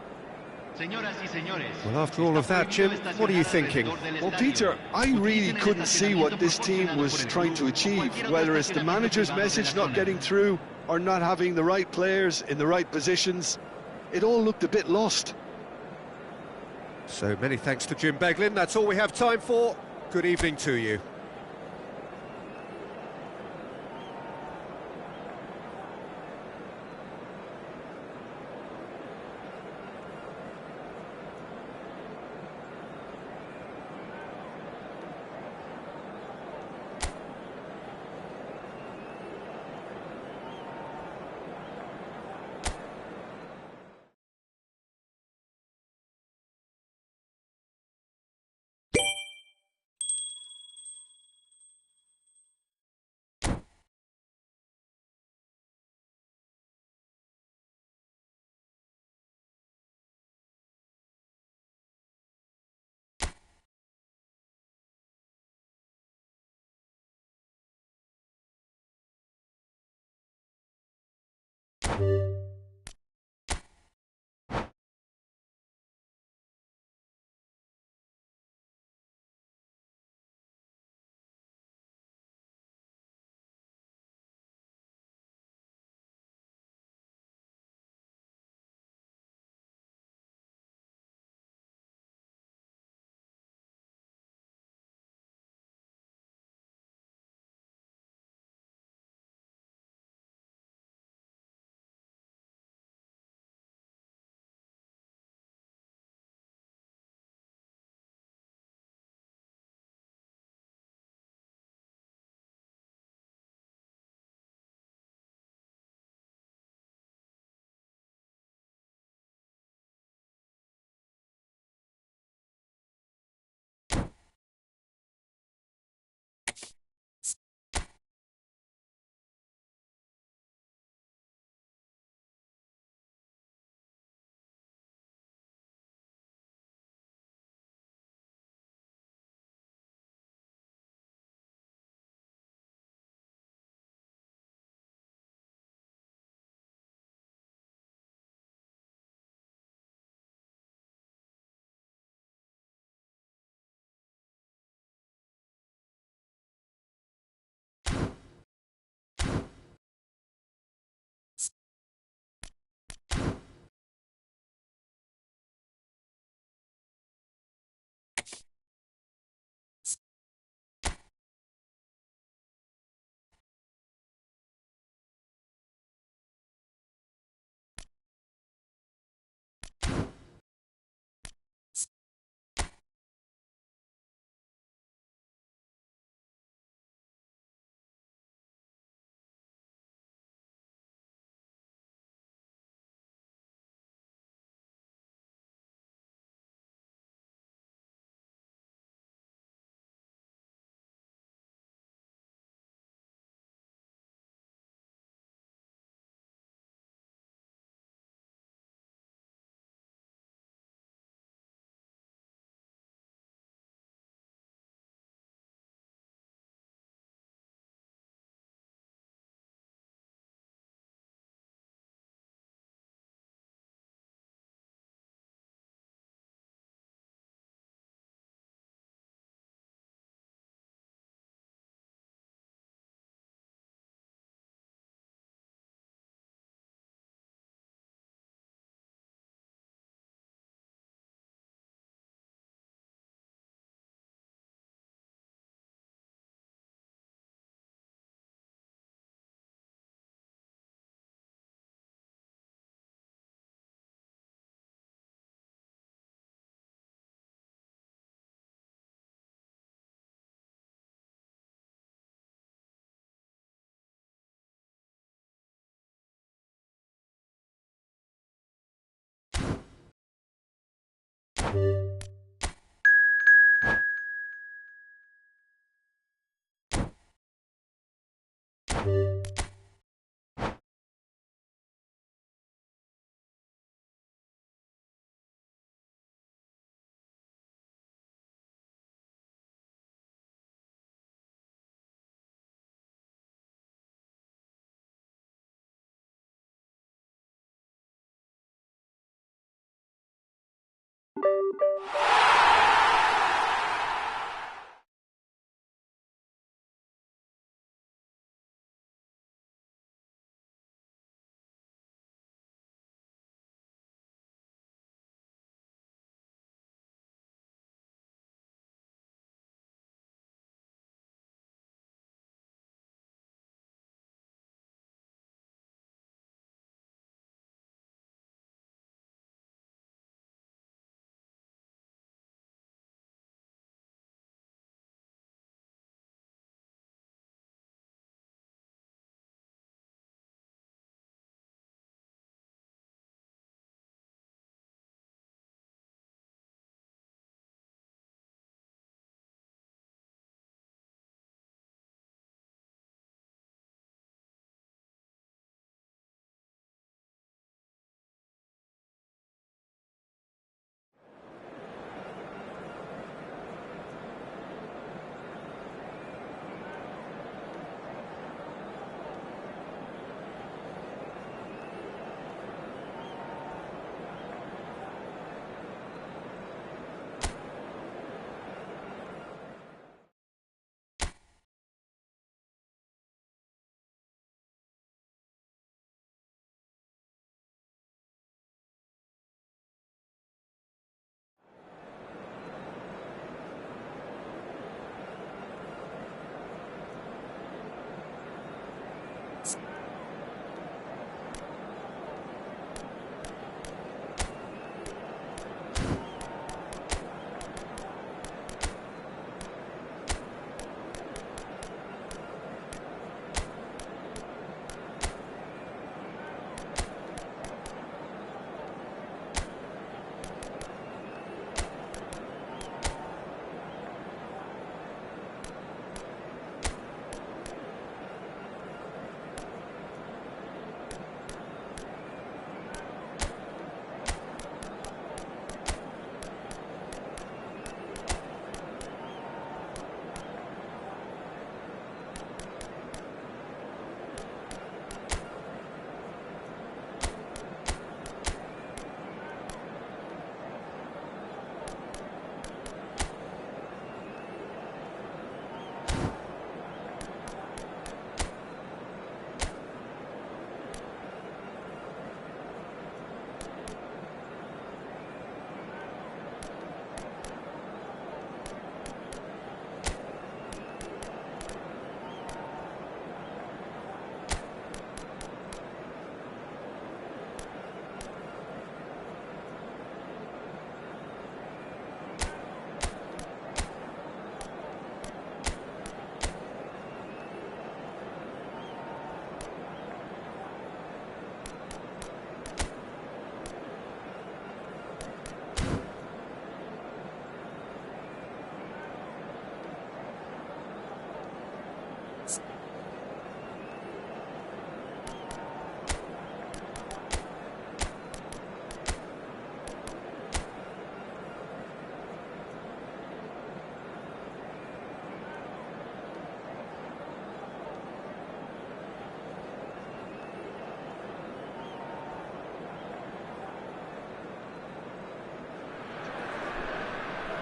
Señoras y señores, Well, after all of that, Jim, what are you thinking? Well, Peter, I really couldn't see what this team was trying to achieve, whether it's the manager's message not getting through or not having the right players in the right positions. It all looked a bit lost. So many thanks to Jim Beglin. That's all we have time for. Good evening to you.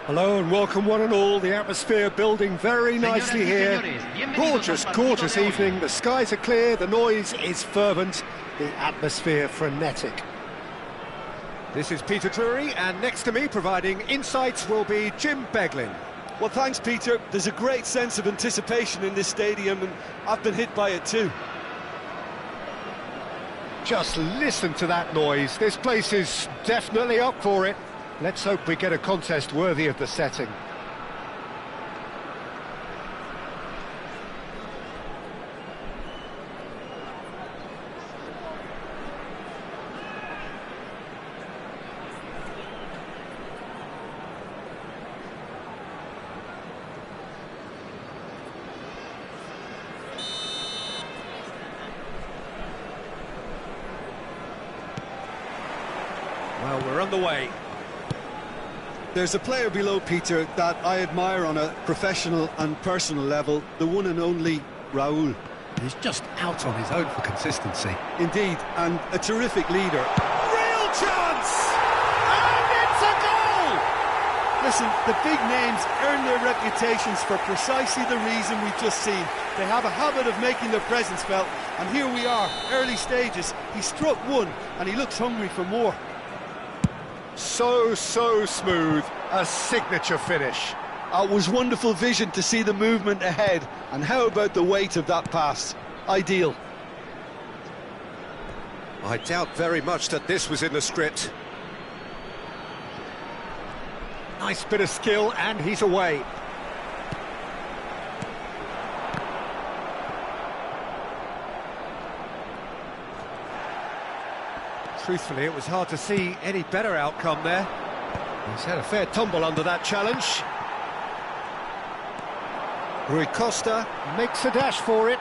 Hello and welcome one and all. The atmosphere building very nicely here. Gorgeous, gorgeous evening. The skies are clear, the noise is fervent, the atmosphere frenetic. This is Peter Drury, and next to me providing insights will be Jim Beglin. Well, thanks, Peter. There's a great sense of anticipation in this stadium, and I've been hit by it too. Just listen to that noise. This place is definitely up for it. Let's hope we get a contest worthy of the setting. Well, we're underway. There's a player below, Peter, that I admire on a professional and personal level, the one and only Raúl. He's just out on his own for consistency. Indeed, and a terrific leader. Real chance! And it's a goal! Listen, the big names earn their reputations for precisely the reason we've just seen. They have a habit of making their presence felt, and here we are, early stages. He struck one, and he looks hungry for more. So smooth, a signature finish. It was wonderful vision to see the movement ahead, and how about the weight of that pass? Ideal. I doubt very much that this was in the script. Nice bit of skill, and he's away. Truthfully, it was hard to see any better outcome there. He's had a fair tumble under that challenge. Rui Costa makes a dash for it.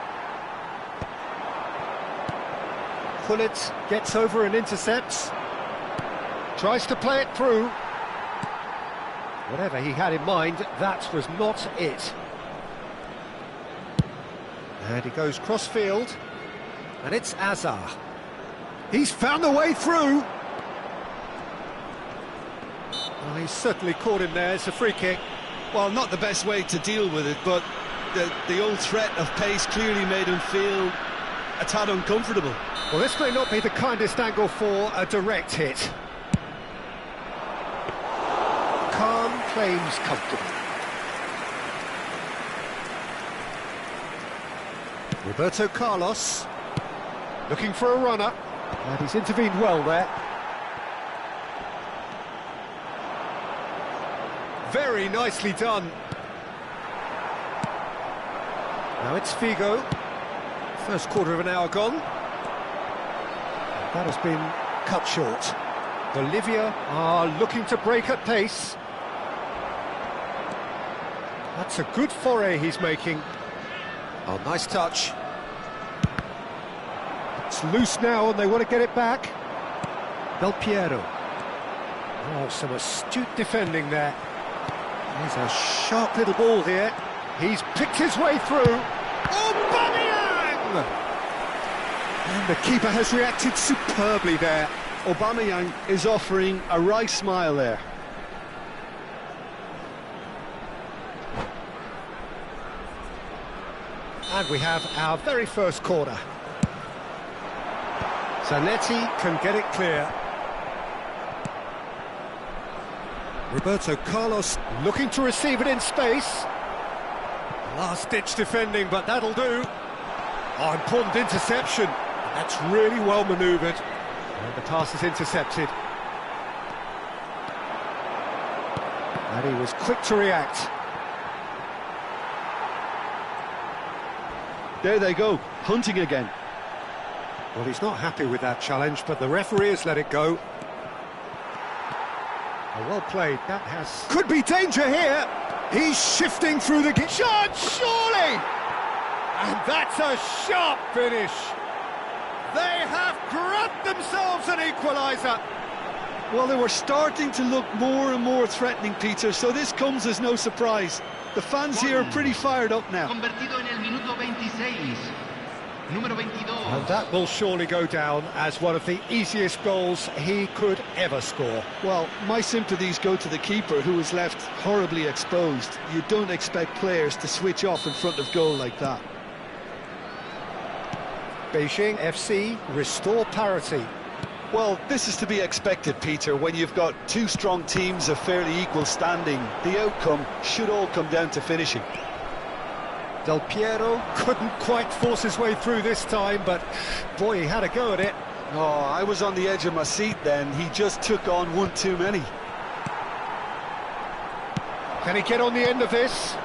Gullit gets over and intercepts. Tries to play it through. Whatever he had in mind, that was not it. And he goes cross-field. And it's Azar. He's found a way through. Well, he's certainly caught him there. It's a free kick. Well, not the best way to deal with it, but the old threat of pace clearly made him feel a tad uncomfortable. Well, this may not be the kindest angle for a direct hit. Calm claims comfortable. Roberto Carlos looking for a runner. And he's intervened well there. Very nicely done. Now it's Figo. First quarter of an hour gone. That has been cut short. Bolivia are looking to break at pace. That's a good foray he's making. Oh, nice touch. It's loose now and they want to get it back. Del Piero. Oh, some astute defending there. There's a sharp little ball here. He's picked his way through. Aubameyang! And the keeper has reacted superbly there. Aubameyang is offering a wry smile there. And we have our very first corner. Zanetti can get it clear. Roberto Carlos looking to receive it in space. Last-ditch defending, but that'll do. Oh, important interception. That's really well manoeuvred. And the pass is intercepted. And he was quick to react. There they go, hunting again. Well, he's not happy with that challenge, but the referee has let it go. Oh, well played. That has... Could be danger here. He's shifting through the... Shot, surely! And that's a sharp finish. They have grabbed themselves an equaliser. Well, they were starting to look more and more threatening, Peter, so this comes as no surprise. The fans here are pretty fired up now. Convertido en el minuto 26. Número 22. And that will surely go down as one of the easiest goals he could ever score. Well, my sympathies go to the keeper, who was left horribly exposed. You don't expect players to switch off in front of goal like that. Beijing FC restore parity. Well, this is to be expected, Peter, when you've got two strong teams of fairly equal standing. The outcome should all come down to finishing. Del Piero couldn't quite force his way through this time, but boy, he had a go at it. Oh, I was on the edge of my seat then. He just took on one too many. Can he get on the end of this?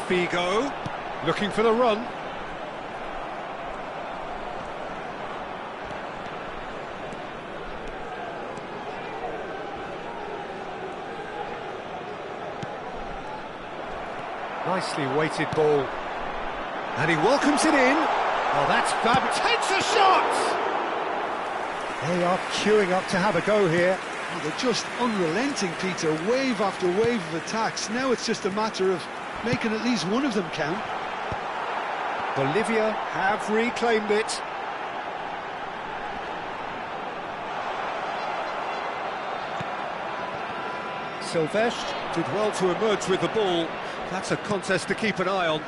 Figo looking for the run. Nicely weighted ball. And he welcomes it in. Oh, that's fab. Takes a shot! They are queuing up to have a go here. Oh, they're just unrelenting, Peter. Wave after wave of attacks. Now it's just a matter of making at least one of them count. Bolivia have reclaimed it. Silvestre did well to emerge with the ball. That's a contest to keep an eye on.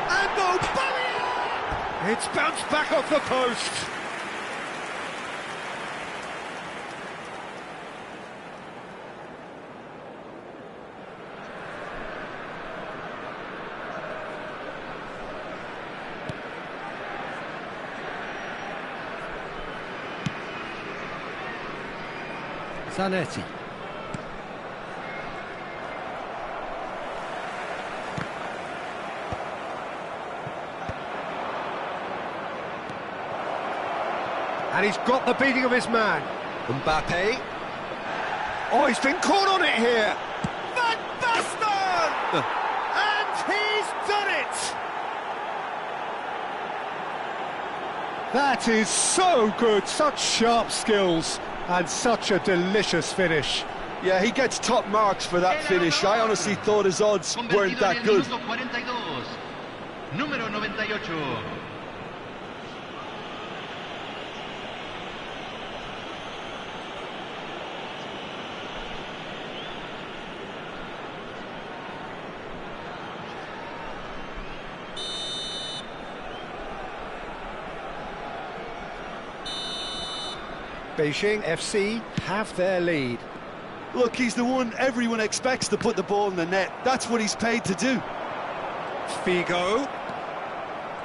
And Bolivia! It's bounced back off the post. Zanetti. And he's got the beating of his man. Mbappe. Oh, he's been caught on it here. Van Basten! And he's done it! That is so good, such sharp skills. And such a delicious finish. Yeah, he gets top marks for that finish. I honestly thought his odds weren't that good. Número 98. Beijing FC have their lead. Look, he's the one everyone expects to put the ball in the net. That's what he's paid to do. Figo.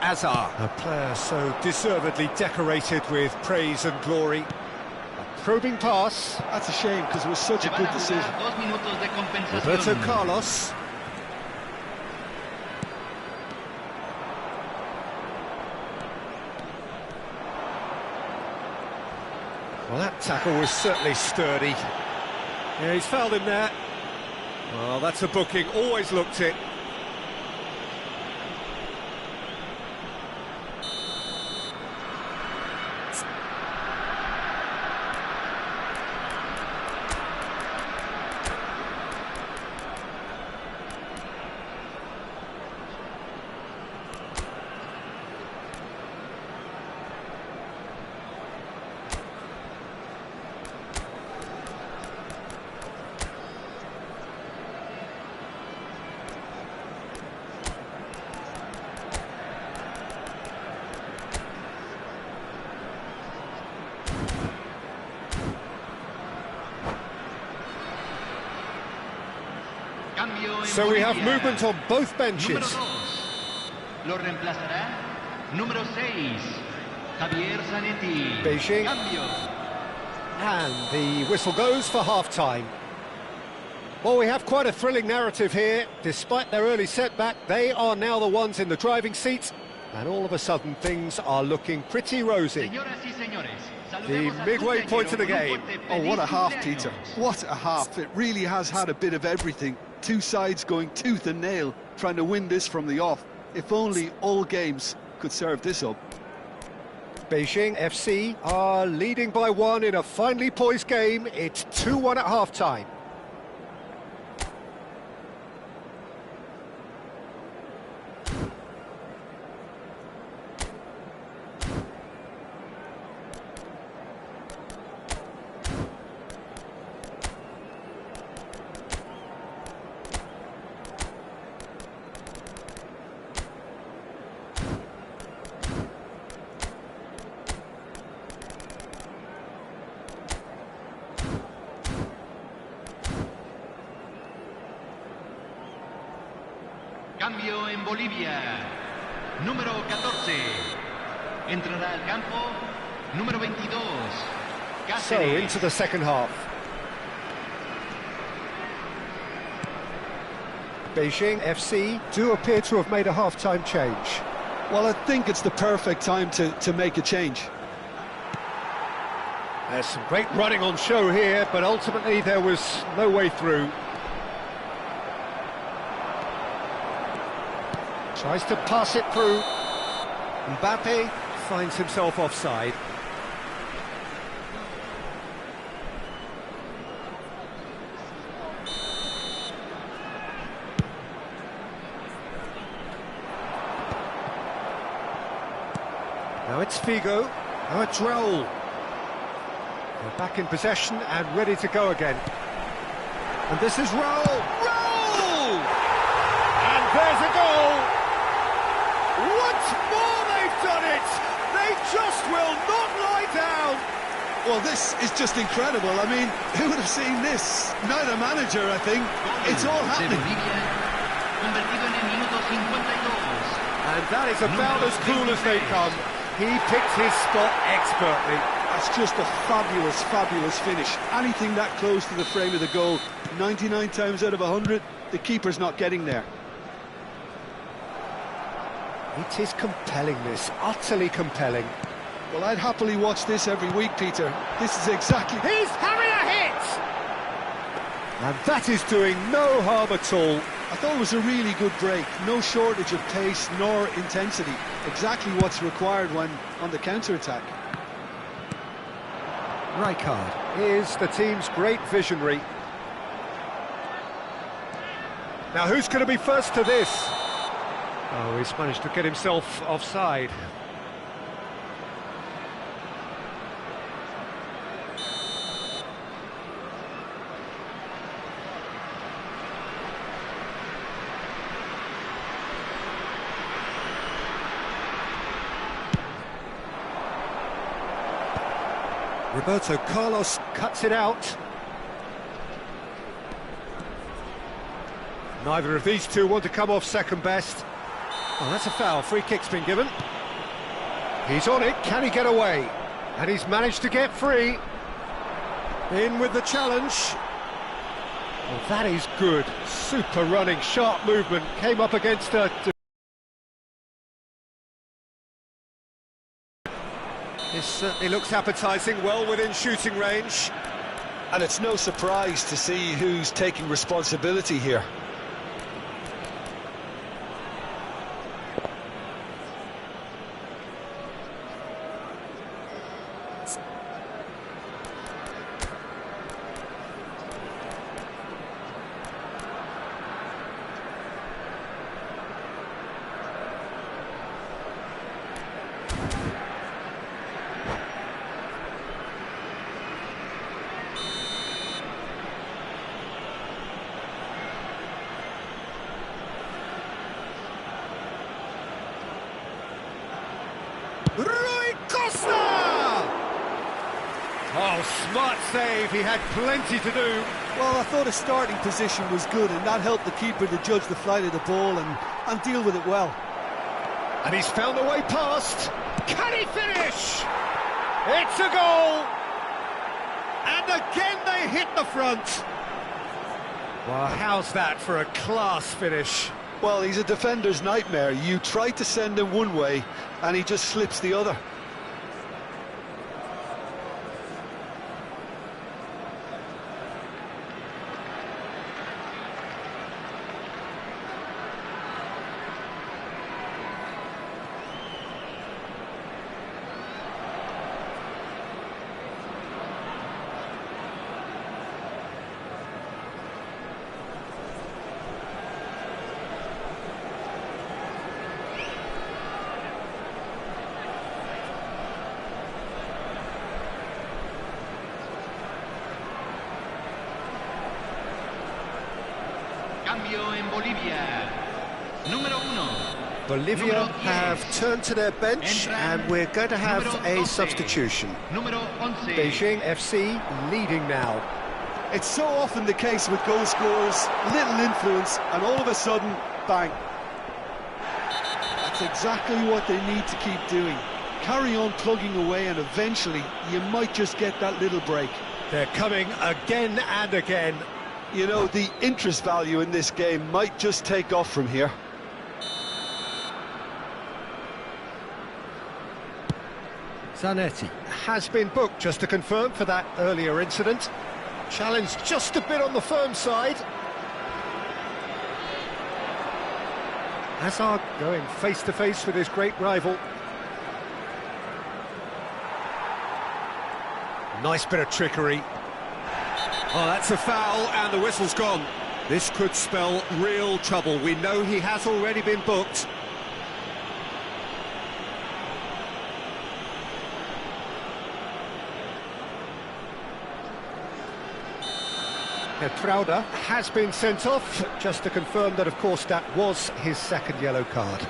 Azar. A player so deservedly decorated with praise and glory. A probing pass. That's a shame, because it was such a good decision. Roberto Carlos. Well, that tackle was certainly sturdy. Yeah, he's fouled him there. Well, that's a booking, always looked it. So we have movement on both benches. Lo reemplazará número 6, Javier Zanetti. Beijing. Cambio. And the whistle goes for half-time. Well, we have quite a thrilling narrative here. Despite their early setback, they are now the ones in the driving seat, and all of a sudden things are looking pretty rosy. Señoras y señores, The midway point of the game. Oh, what a half, Peter. What a half. It really has had a bit of everything. Two sides going tooth and nail, trying to win this from the off. If only all games could serve this up. Beijing FC are leading by 1 in a finely poised game. It's 2-1 at half-time. Cambio en Bolivia. Número 14. Entrará al campo. Número 22. So, Cáceres. into the second half. Beijing FC do appear to have made a half-time change. Well, I think it's the perfect time to make a change. There's some great running on show here, but ultimately there was no way through. Tries to pass it through. Mbappe finds himself offside. Now it's Figo, now it's Raul. They're back in possession and ready to go again. And this is Raul! Raul! And there's a goal! Once more they've done it! They just will not lie down! Well, this is just incredible. I mean, who would have seen this? Neither manager, I think. It's all happening. And that is about as cool as they come. He picked his spot expertly. That's just a fabulous, fabulous finish. Anything that close to the frame of the goal, 99 times out of 100, the keeper's not getting there. It is compelling, this, utterly compelling. Well, I'd happily watch this every week, Peter. This is exactly... He's having a hit! And that is doing no harm at all. I thought it was a really good break. No shortage of pace nor intensity. Exactly what's required when on the counter-attack. Rijkaard is the team's great visionary. Now who's going to be first to this? Oh, he's managed to get himself offside. Roberto Carlos cuts it out. Neither of these two want to come off second best. Oh, that's a foul. Free kick's been given. He's on it. Can he get away? And he's managed to get free. In with the challenge. Well, that is good. Super running, sharp movement. Came up against a... This certainly looks appetising, well within shooting range. And it's no surprise to see who's taking responsibility here. Rui Costa! Oh, smart save, he had plenty to do. Well, I thought his starting position was good, and that helped the keeper to judge the flight of the ball and deal with it well. And he's found a way past. Can he finish? It's a goal! And again they hit the front. Well, how's that for a class finish? Well, he's a defender's nightmare. You try to send him one way, and he just slips the other. Cambio en Bolivia. Número 1. Bolivia have turned to their bench, and we're going to have a substitution. Número 11. Beijing FC leading now. It's so often the case with goal scorers, little influence, and all of a sudden, bang. That's exactly what they need to keep doing. Carry on plugging away, and eventually you might just get that little break. They're coming again and again. You know, the interest value in this game might just take off from here. Zanetti has been booked, just to confirm, for that earlier incident. Challenge just a bit on the firm side. Hazard going face-to-face with his great rival. Nice bit of trickery. Oh, that's a foul, and the whistle's gone. This could spell real trouble. We know he has already been booked. Trauda has been sent off, just to confirm that, of course, that was his second yellow card.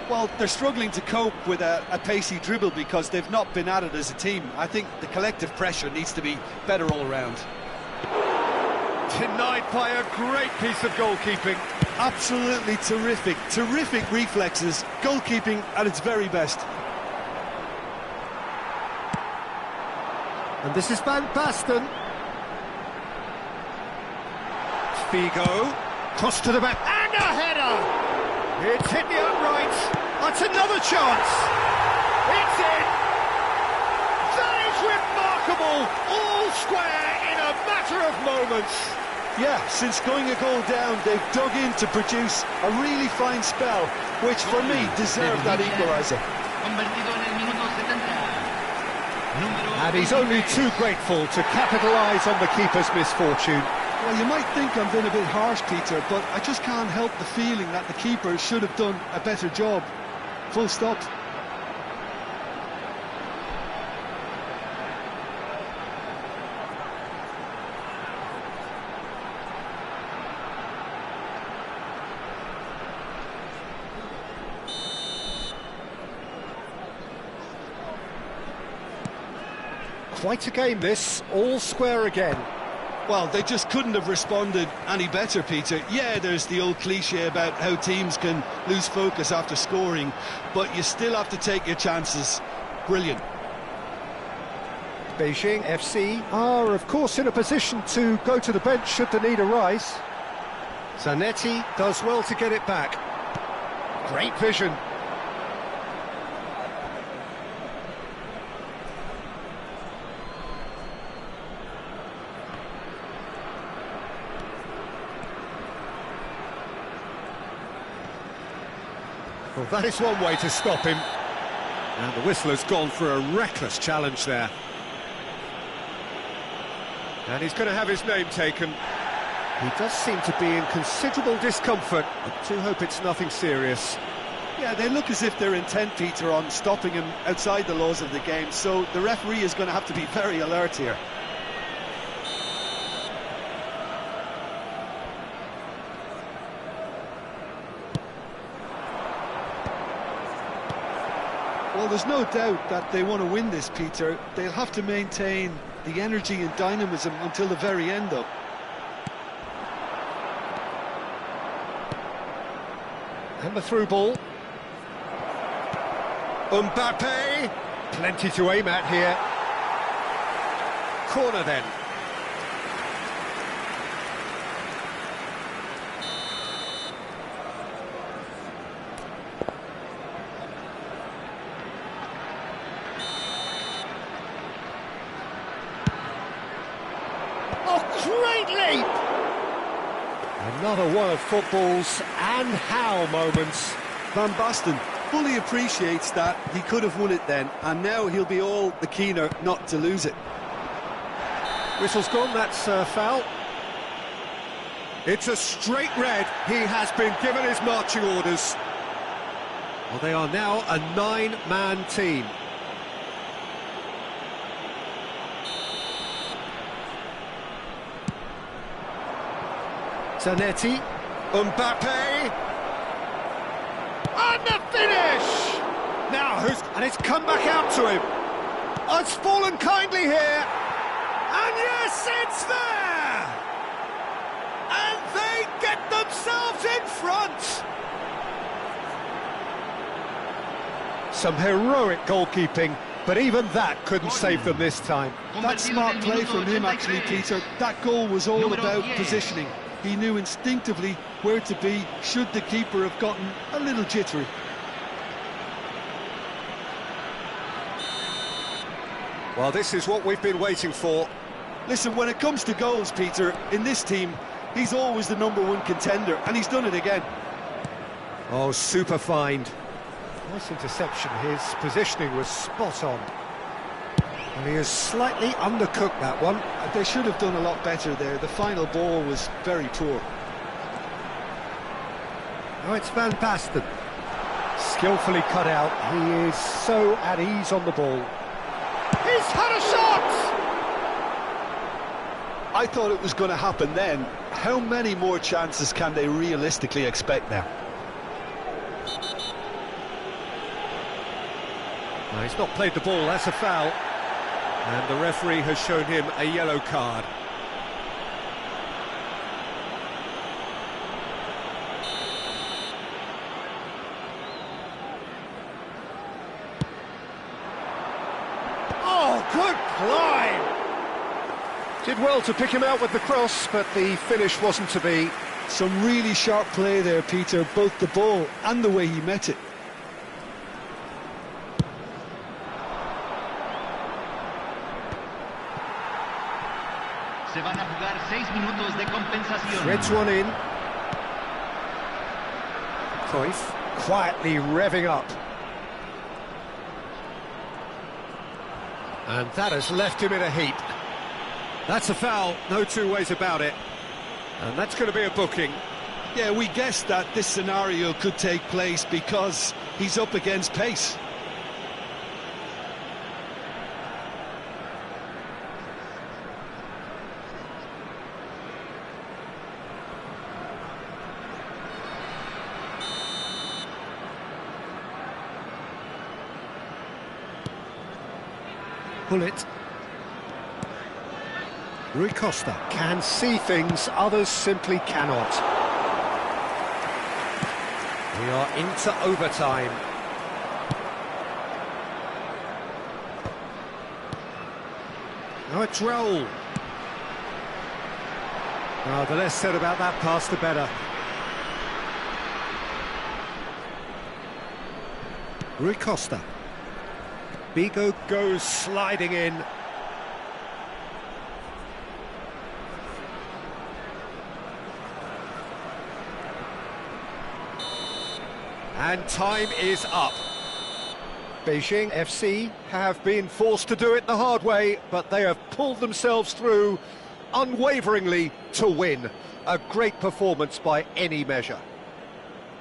Well, they're struggling to cope with a pacey dribble because they've not been at it as a team. I think the collective pressure needs to be better all around. Denied by a great piece of goalkeeping. Absolutely terrific reflexes, goalkeeping at its very best. And this is Van Basten. Figo, cross to the back, and a header! It's hit the uprights. That's another chance. It's in. That is remarkable. All square in a matter of moments. Yeah, since going a goal down, they've dug in to produce a really fine spell, which for me deserved that equaliser. And he's only too grateful to capitalise on the keeper's misfortune. Well, you might think I'm being a bit harsh, Peter, but I just can't help the feeling that the keeper should have done a better job. Full stop. Quite a game this, all square again. Well, they just couldn't have responded any better, Peter. Yeah, there's the old cliche about how teams can lose focus after scoring, but you still have to take your chances. Brilliant. Beijing FC are, of course, in a position to go to the bench should the need arise. Zanetti does well to get it back. Great vision. Well, that is one way to stop him. And the whistler's gone for a reckless challenge there. And he's going to have his name taken. He does seem to be in considerable discomfort. I do hope it's nothing serious. Yeah, they look as if they're intent, Peter, on stopping him outside the laws of the game, so the referee is going to have to be very alert here. Well, there's no doubt that they want to win this, Peter. They'll have to maintain the energy and dynamism until the very end, though. And the through ball. Mbappe. Plenty to aim at here. Corner then. Great leap! Another one of football's and how moments. Van Basten fully appreciates that he could have won it then, and now he'll be all the keener not to lose it. Whistle's gone, that's a foul. It's a straight red. He has been given his marching orders. Well, they are now a 9-man team. Zanetti, Mbappe, and the finish! Now and it's come back out to him. Oh, it's fallen kindly here, and yes, it's there! And they get themselves in front! Some heroic goalkeeping, but even that couldn't save them this time. That's smart play from him, actually, Peter. That goal was all about positioning. He knew instinctively where to be should the keeper have gotten a little jittery. Well, this is what we've been waiting for. Listen, when it comes to goals, Peter, in this team, he's always the #1 contender, and he's done it again. Oh, super find. Nice interception. His positioning was spot on. And he has slightly undercooked that one. They should have done a lot better there. The final ball was very poor. Now it's Van Basten. Skillfully cut out. He is so at ease on the ball. He's had a shot! I thought it was going to happen then. How many more chances can they realistically expect now? No, he's not played the ball, that's a foul. And the referee has shown him a yellow card. Oh, good climb! Did well to pick him out with the cross, but the finish wasn't to be. Some really sharp play there, Peter, both the ball and the way he met it. Se van a jugar 6 minutos de compensación. Threads one in. Cruyff quietly revving up. And that has left him in a heap. That's a foul, no two ways about it. And that's going to be a booking. Yeah, we guessed that this scenario could take place because he's up against pace. Pull it. Rui Costa can see things others simply cannot. We are into overtime. Now it's Raul. Oh, the less said about that pass, the better. Rui Costa. Bigo goes sliding in. And time is up. Beijing FC have been forced to do it the hard way, but they have pulled themselves through unwaveringly to win. A great performance by any measure.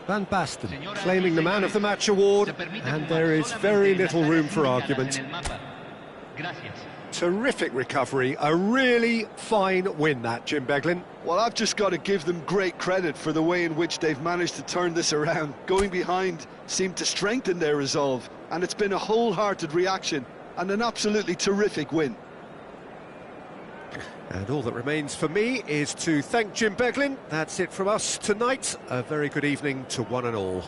Van Basten claiming the Man of the Match award, and there is very little room for argument. Terrific recovery, a really fine win that, Jim Beglin. Well, I've just got to give them great credit for the way in which they've managed to turn this around. Going behind seemed to strengthen their resolve, and it's been a wholehearted reaction and an absolutely terrific win. And all that remains for me is to thank Jim Beglin. That's it from us tonight. A very good evening to one and all.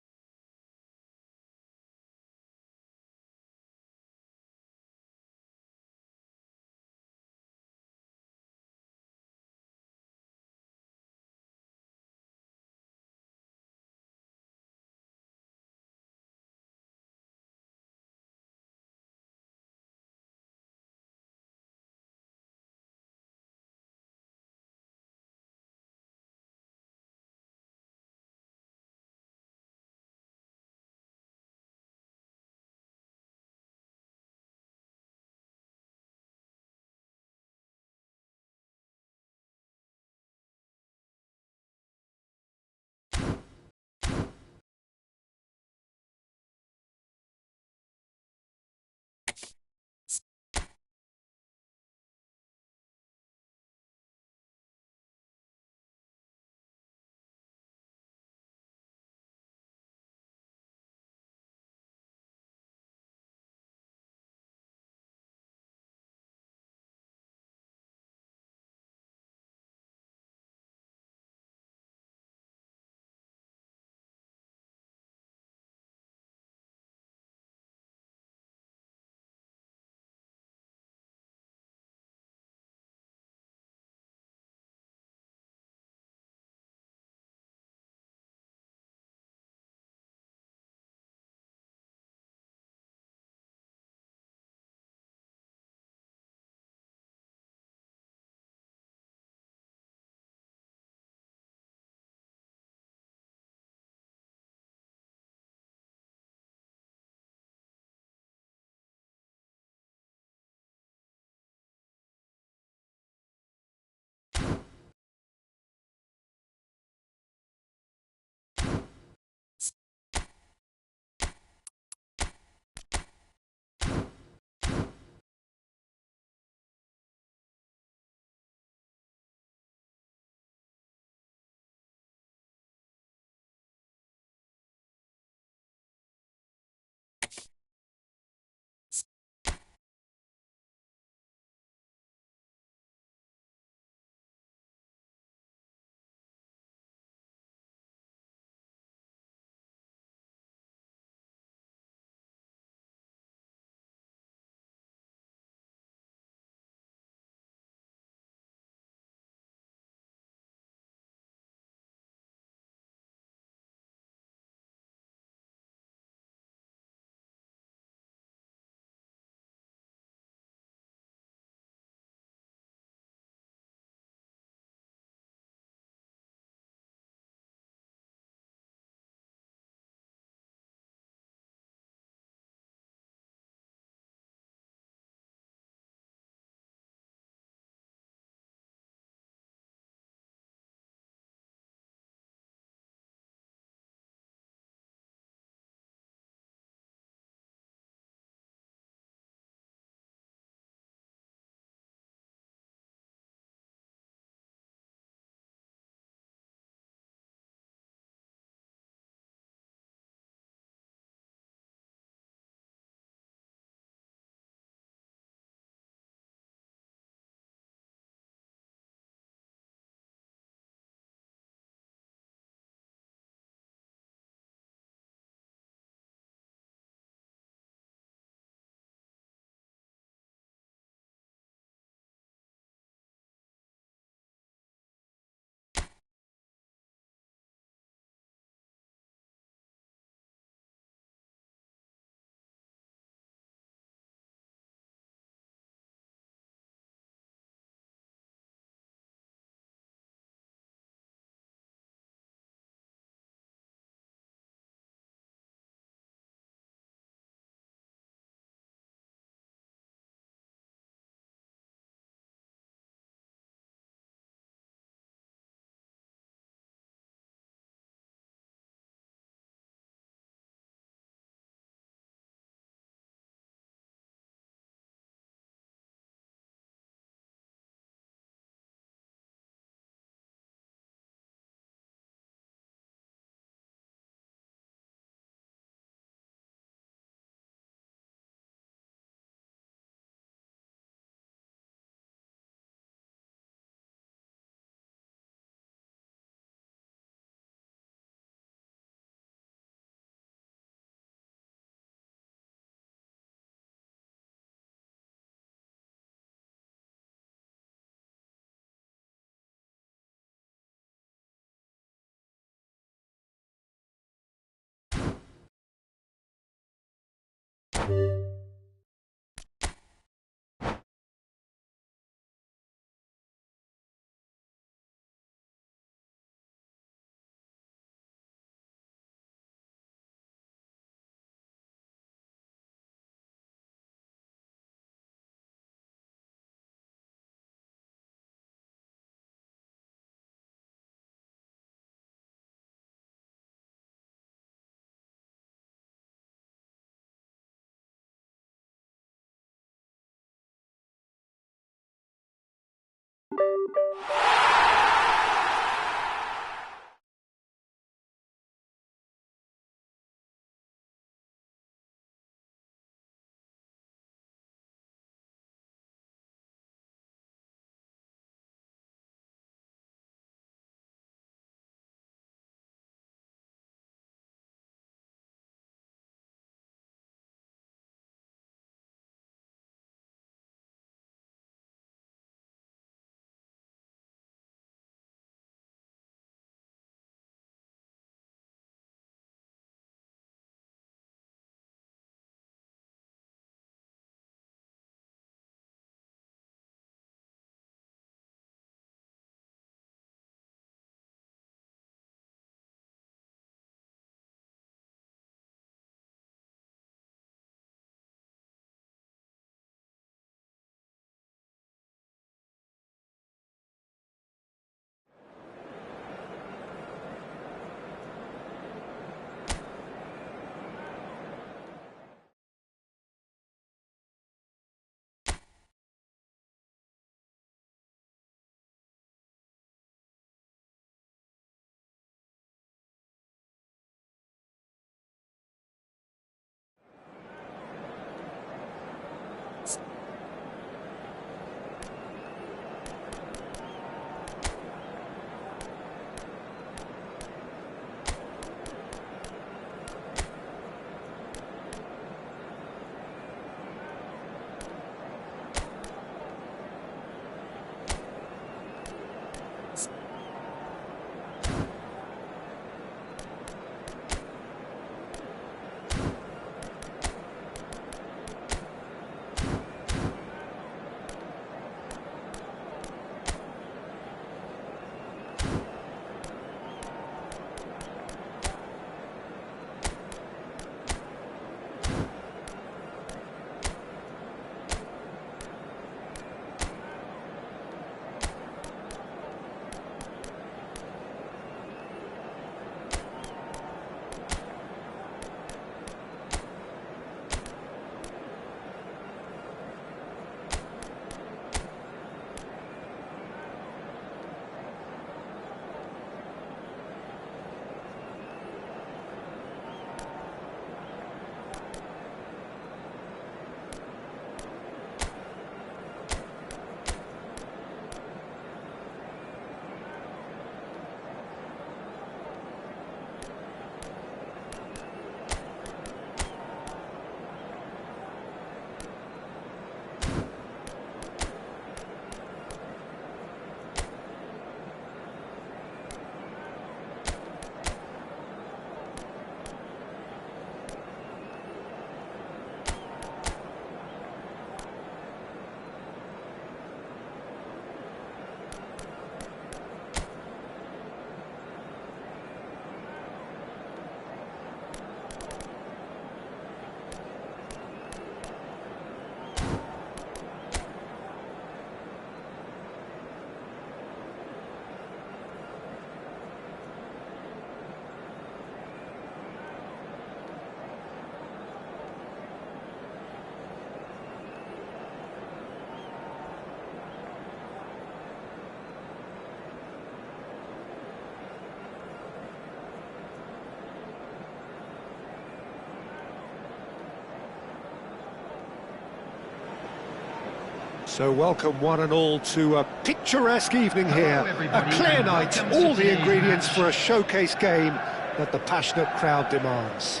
So welcome one and all to a picturesque evening here, a clear night, all the ingredients for a showcase game that the passionate crowd demands.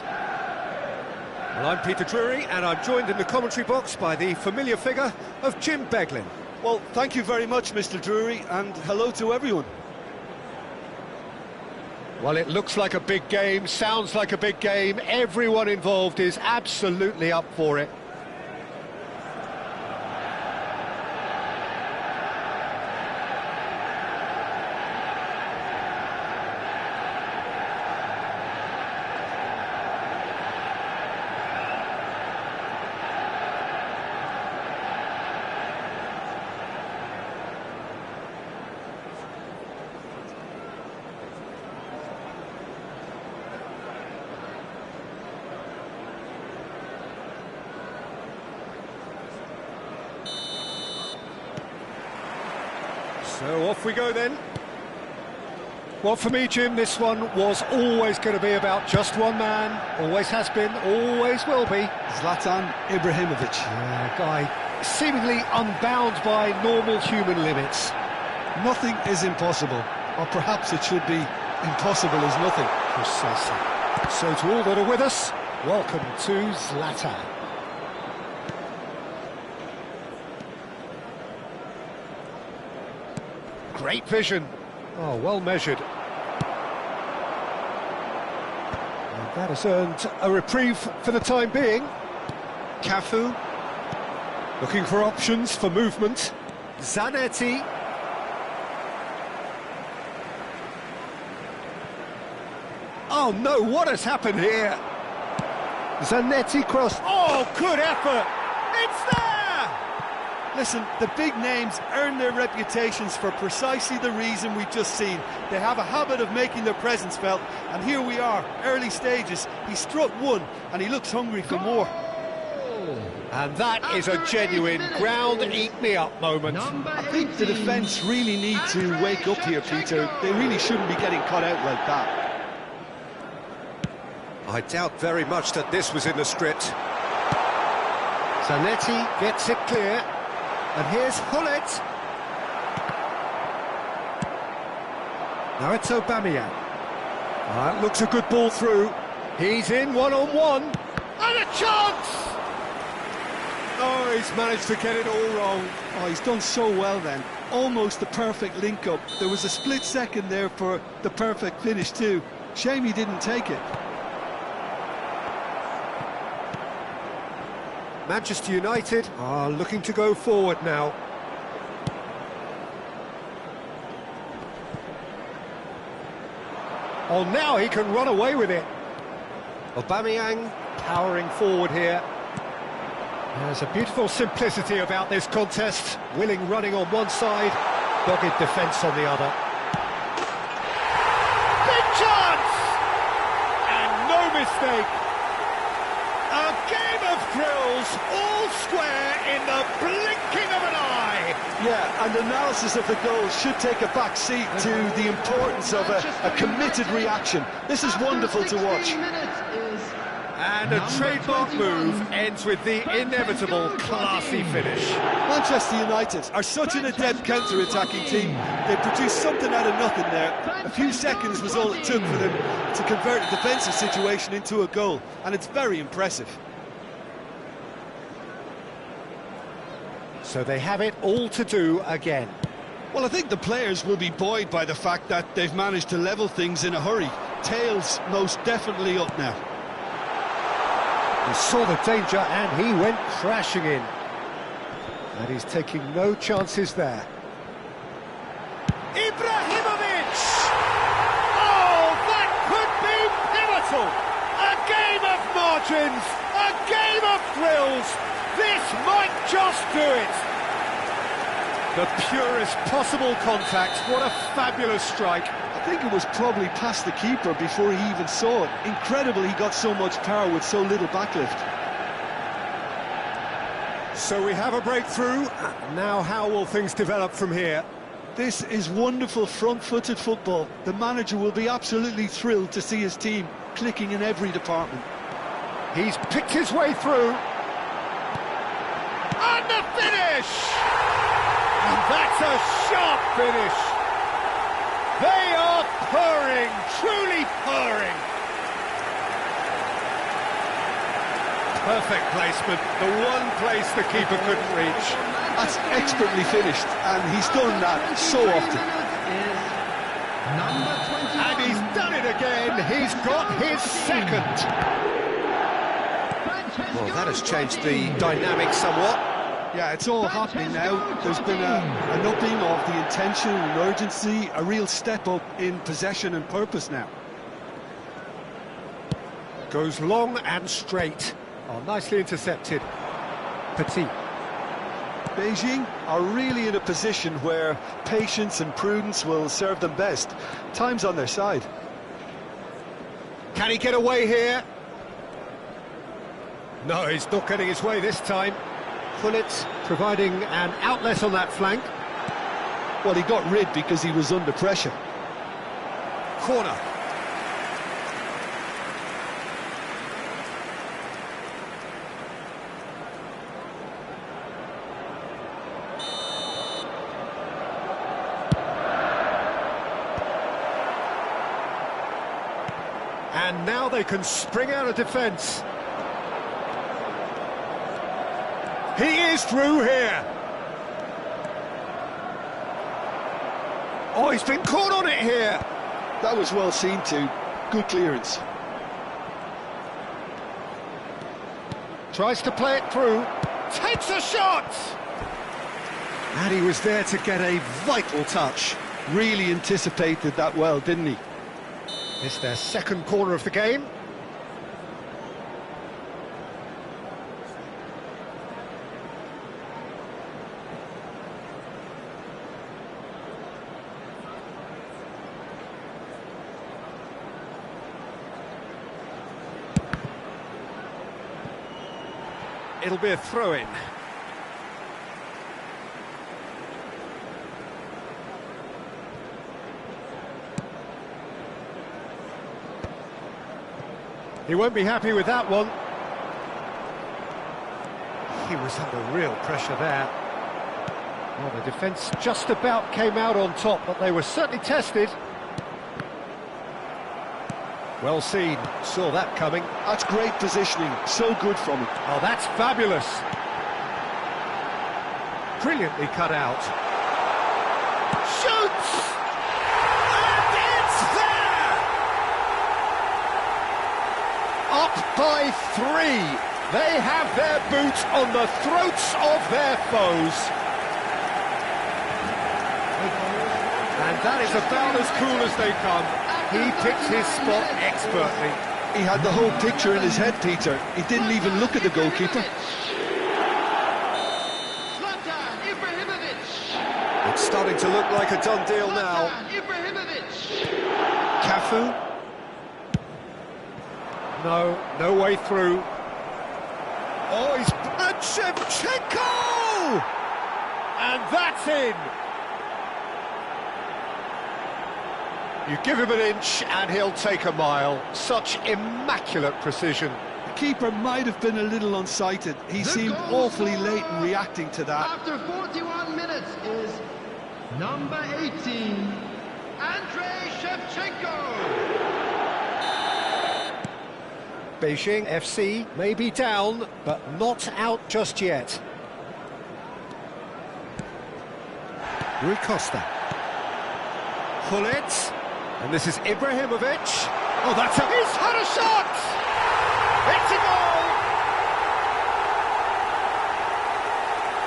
Well, I'm Peter Drury, and I'm joined in the commentary box by the familiar figure of Jim Beglin. Well, thank you very much, Mr. Drury, and hello to everyone. Well, it looks like a big game, sounds like a big game. Everyone involved is absolutely up for it. So off we go then. Well, for me, Jim, this one was always going to be about just one man. Always has been, always will be. Zlatan Ibrahimovic. Yeah, a guy seemingly unbound by normal human limits. Nothing is impossible, or perhaps it should be impossible as nothing. Precisely. So to all that are with us, welcome to Zlatan. Great vision. Oh, well measured. And that has earned a reprieve for the time being. Cafu. Looking for options for movement. Zanetti. Oh no, what has happened here? Zanetti cross. Oh, good effort. It's there! Listen, the big names earn their reputations for precisely the reason we've just seen. They have a habit of making their presence felt, and here we are, early stages. He struck one, and he looks hungry for more. And that is a genuine ground-eat-me-up moment. I think the defence really need to wake up here, Peter. They really shouldn't be getting caught out like that. I doubt very much that this was in the script. Zanetti gets it clear. And here's Hullet. Now it's Aubameyang. That looks a good ball through. He's in one-on-one. And a chance! Oh, he's managed to get it all wrong. Oh, he's done so well then. Almost the perfect link-up. There was a split second there for the perfect finish too. Shame he didn't take it. Manchester United are looking to go forward now. Oh, now he can run away with it. Aubameyang powering forward here. There's a beautiful simplicity about this contest. Willing running on one side, dogged defence on the other. Big chance! And no mistake. A game of thrills, all square in the blinking of an eye. Yeah, and analysis of the goal should take a back seat to the importance of a committed reaction. This is wonderful to watch. And a trademark move ends with the inevitable classy finish. Manchester United are such an adept counter-attacking team. They produced something out of nothing there. A few seconds was all it took for them to convert a defensive situation into a goal, and it's very impressive. So they have it all to do again. Well, I think the players will be buoyed by the fact that they've managed to level things in a hurry. Tails most definitely up now. He saw the danger and he went crashing in. And he's taking no chances there. Ibrahimovic! Oh, that could be pivotal! A game of margins, a game of thrills. This might just do it. The purest possible contact. What a fabulous strike. I think it was probably past the keeper before he even saw it. Incredible he got so much power with so little backlift. So we have a breakthrough. Now how will things develop from here? This is wonderful front-footed football. The manager will be absolutely thrilled to see his team clicking in every department. He's picked his way through. And the finish! And that's a sharp finish. They are purring, truly purring. Perfect placement, the one place the keeper couldn't reach. That's expertly finished, and he's done that so often. And he's done it He's got his second. Well, that has changed the dynamic somewhat. Yeah, it's all happening now. There's been an upping of the intention and urgency, a real step up in possession and purpose now. Goes long and straight. Oh, nicely intercepted. Petit. Beijing are really in a position where patience and prudence will serve them best. Time's on their side. Can he get away here? No, he's not getting his way this time. Pullet providing an outlet on that flank. Well, he got rid because he was under pressure. Corner. And now they can spring out of defence. He is through here. Oh, he's been caught on it here. That was well seen too. Good clearance. Tries to play it through. Takes a shot! And he was there to get a vital touch. Really anticipated that well, didn't he? It's their second corner of the game. It'll be a throw-in. He won't be happy with that one. He was under real pressure there. Well, the defence just about came out on top, but they were certainly tested. Well seen, saw that coming. That's great positioning, so good from him. Oh, that's fabulous. Brilliantly cut out. Shoots! And it's there! Up by 3. They have their boot on the throats of their foes. And that is about as cool as they come. He picked his spot expertly. He had the whole picture in his head, Peter. He didn't even look at the goalkeeper. It's starting to look like a done deal now. Cafu. No way through. Oh, he's... And Shevchenko! And that's in! You give him an inch and he'll take a mile. Such immaculate precision. The keeper might have been a little unsighted. He seemed awfully late in reacting to that. After 41 minutes is number 18, Andrei Shevchenko. Beijing FC may be down, but not out just yet. Rui Costa. Pullet. And this is Ibrahimovic. Oh, that's a... He's had a shot! It's a goal!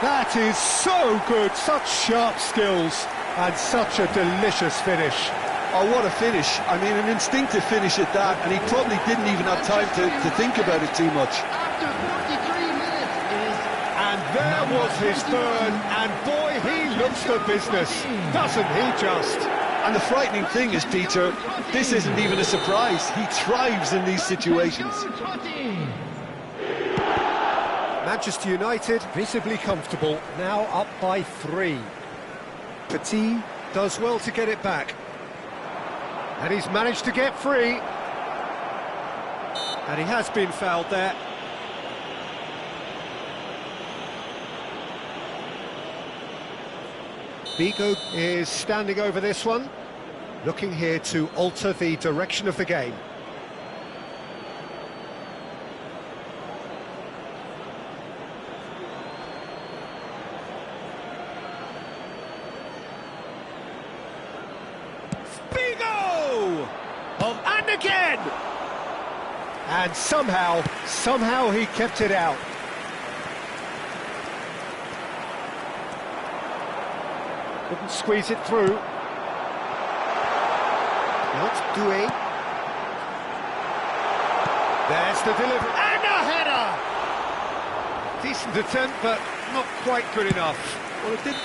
That is so good, such sharp skills, and such a delicious finish. Oh, what a finish. I mean, an instinctive finish at that, and he probably didn't even have time to think about it too much. After 43 minutes is... And there was his third, and boy, he looks the business, doesn't he just? And the frightening thing is, Peter, this isn't even a surprise. He thrives in these situations. Manchester United visibly comfortable, now up by 3. Petit does well to get it back. And he's managed to get free. And he has been fouled there. Vigo is standing over this one, looking here to alter the direction of the game. Vigo! Oh, and a again! And somehow he kept it out. Couldn't squeeze it through. Not Doué. There's the delivery. And a header! Decent attempt, but not quite good enough. Well, it didn't.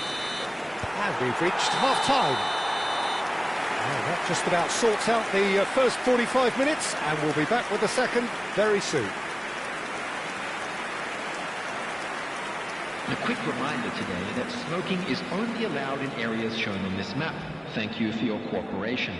And we've reached half-time. Well, that just about sorts out the first 45 minutes, and we'll be back with the second very soon. A quick reminder today that smoking is only allowed in areas shown on this map. Thank you for your cooperation.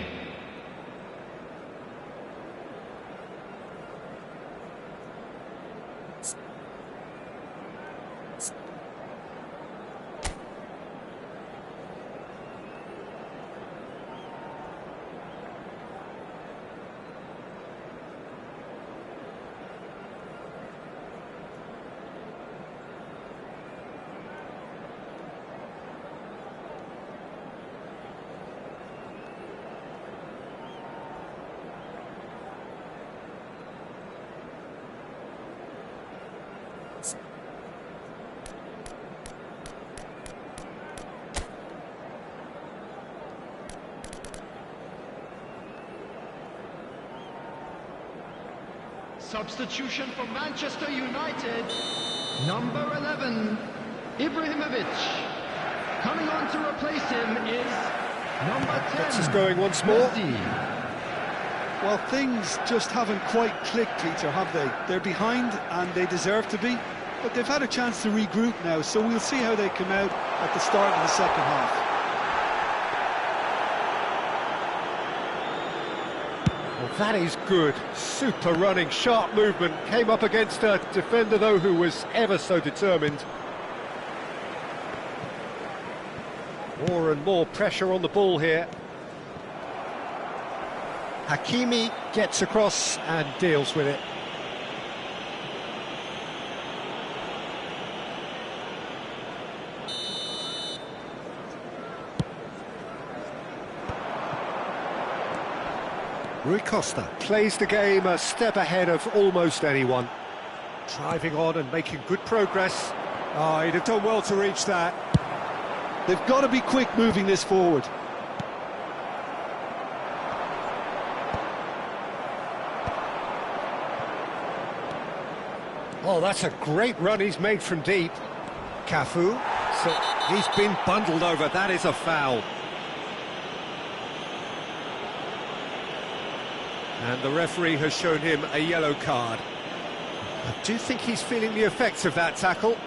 Substitution for Manchester United, number 11, Ibrahimovic. Coming on to replace him is number 10. Gets us going once more. Messi. Well, things just haven't quite clicked, Peter, have they? They're behind, and they deserve to be, but they've had a chance to regroup now, so we'll see how they come out at the start of the second half. Well, that is good. Super running, sharp movement. Came up against a defender, though, who was ever so determined. More and more pressure on the ball here. Hakimi gets across and deals with it. Rui Costa plays the game a step ahead of almost anyone. Driving on and making good progress. Oh, he'd have done well to reach that. They've got to be quick moving this forward. Oh, that's a great run he's made from deep. Cafu. So he's been bundled over. That is a foul. And the referee has shown him a yellow card. I do think he's feeling the effects of that tackle.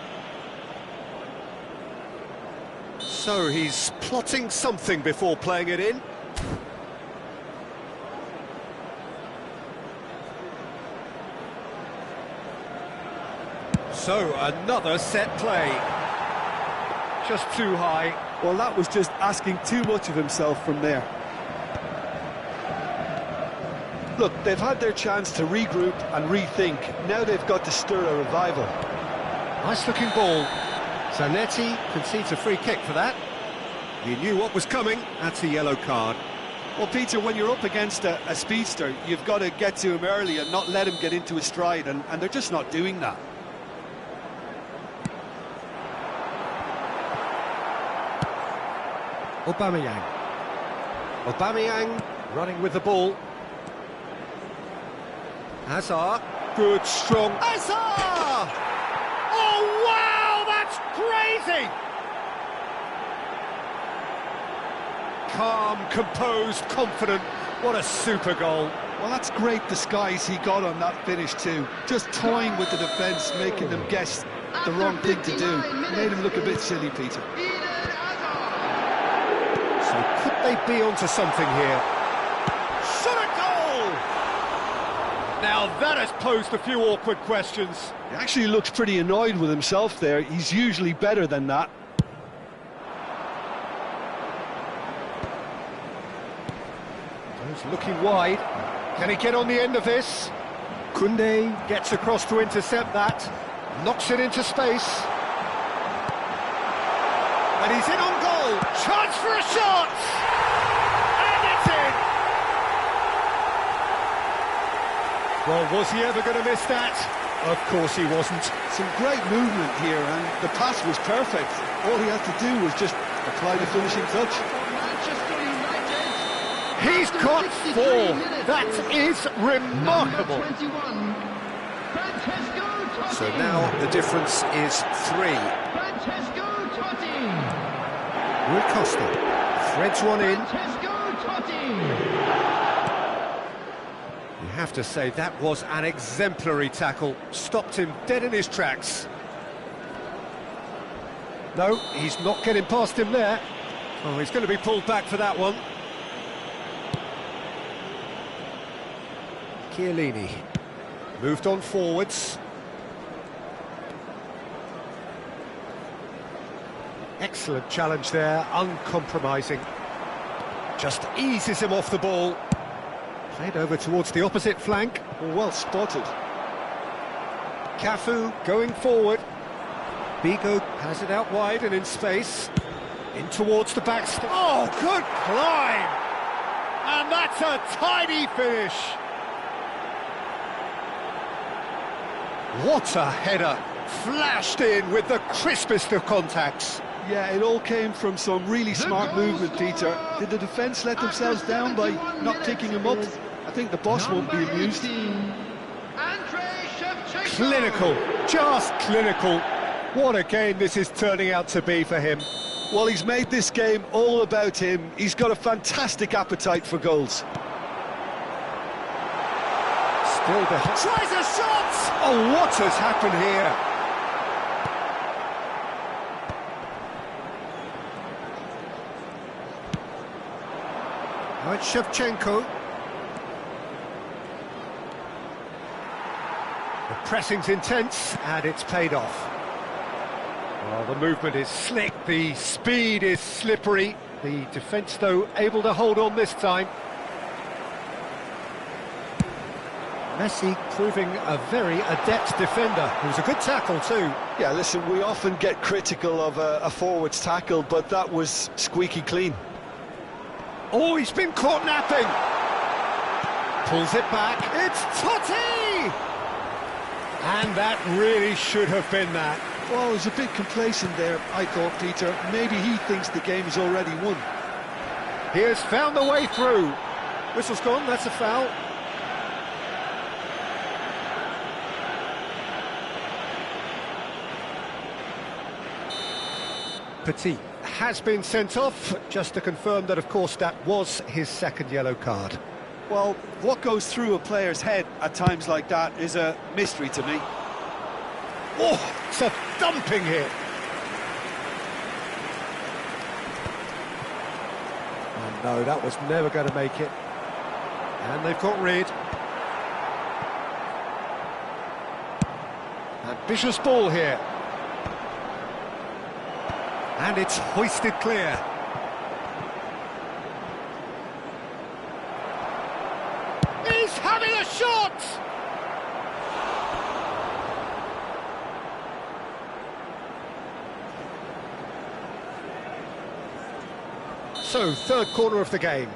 So he's plotting something before playing it in. So another set play. Just too high. Well, that was just asking too much of himself from there. Look, they've had their chance to regroup and rethink. Now they've got to stir a revival. Nice looking ball. Zanetti concedes a free kick for that. He knew what was coming. That's a yellow card. Well, Peter, when you're up against a speedster, you've got to get to him early and not let him get into his stride, and they're just not doing that. Aubameyang running with the ball. Hazard, good, strong. Hazard! Oh, wow, that's crazy! Calm, composed, confident. What a super goal. Well, that's great disguise he got on that finish too. Just toying with the defence, making them guess the wrong thing to do. Made him look a bit silly, Peter. So could they be onto something here? Shot a goal! Now that has posed a few awkward questions. He actually looks pretty annoyed with himself there. He's usually better than that. He's looking wide. Can he get on the end of this? Koundé gets across to intercept that. Knocks it into space. And he's in on goal. Chance for a shot! And it's in! Well, was he ever going to miss that? Of course he wasn't. Some great movement here, and the pass was perfect. All he had to do was just apply the finishing touch. Manchester United. He's caught 4. That is remarkable. Number 21, Francesco Totti. So now the difference is 3. Francesco Totti. Rui Costa threads one in. Francesco Totti. You have to say that was an exemplary tackle. Stopped him dead in his tracks. No, he's not getting past him there. Oh, he's going to be pulled back for that one. Chiellini moved on forwards. Excellent challenge there, uncompromising. Just eases him off the ball. Played over towards the opposite flank. Well spotted. Cafu going forward. Bigo has it out wide and in space. In towards the back. Oh, good climb! And that's a tidy finish. What a header! Flashed in with the crispest of contacts. Yeah, it all came from some really smart movement, Peter. Did the defence let themselves down by not picking him up? I think the boss won't be amused. Clinical, just clinical. What a game this is turning out to be for him. Well, he's made this game all about him. He's got a fantastic appetite for goals. Still there. Tries a shot! Oh, what has happened here? Now it's Shevchenko. The pressing's intense, and it's paid off. Well, the movement is slick, the speed is slippery. The defence, though, able to hold on this time. Messi proving a very adept defender. It was a good tackle, too. Yeah, listen, we often get critical of a forward's tackle, but that was squeaky clean. Oh, he's been caught napping. Pulls it back. It's Totti! And that really should have been that. Well, he was a bit complacent there, I thought, Peter. Maybe he thinks the game is already won. He has found the way through. Whistle's gone, that's a foul. Petit has been sent off, just to confirm that, of course, that was his second yellow card. Well, what goes through a player's head at times like that is a mystery to me. Oh, it's a thumping hit. Oh no, that was never going to make it. And they've got rid. Ambitious ball here. And it's hoisted clear. He's having a shot! So, third corner of the game.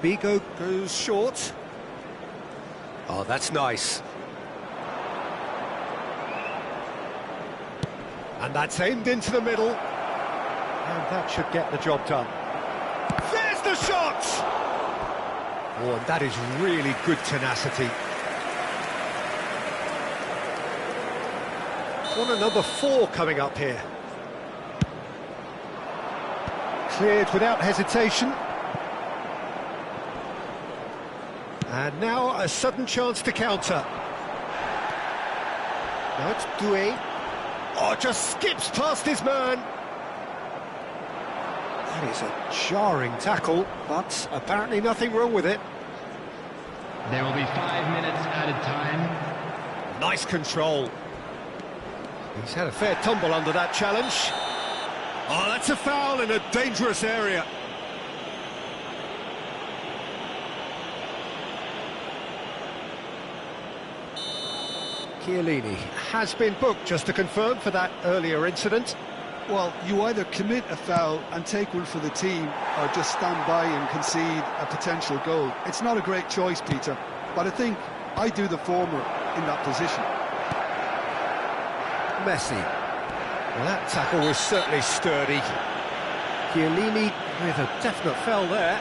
Bigo goes short. Oh, that's nice. And that's aimed into the middle. And that should get the job done. There's the shot! Oh, and that is really good tenacity. Corner number 4 coming up here. Cleared without hesitation. And now a sudden chance to counter. Now it's Doué. Oh, just skips past his man. That is a jarring tackle, but apparently nothing wrong with it. There will be 5 minutes added time. Nice control. He's had a fair tumble under that challenge. Oh, that's a foul in a dangerous area. Chiellini has been booked, just to confirm, for that earlier incident. Well, you either commit a foul and take one for the team, or just stand by and concede a potential goal. It's not a great choice, Peter, but I think I do the former in that position. Messi. Well, that tackle was certainly sturdy. Chiellini with a definite foul there.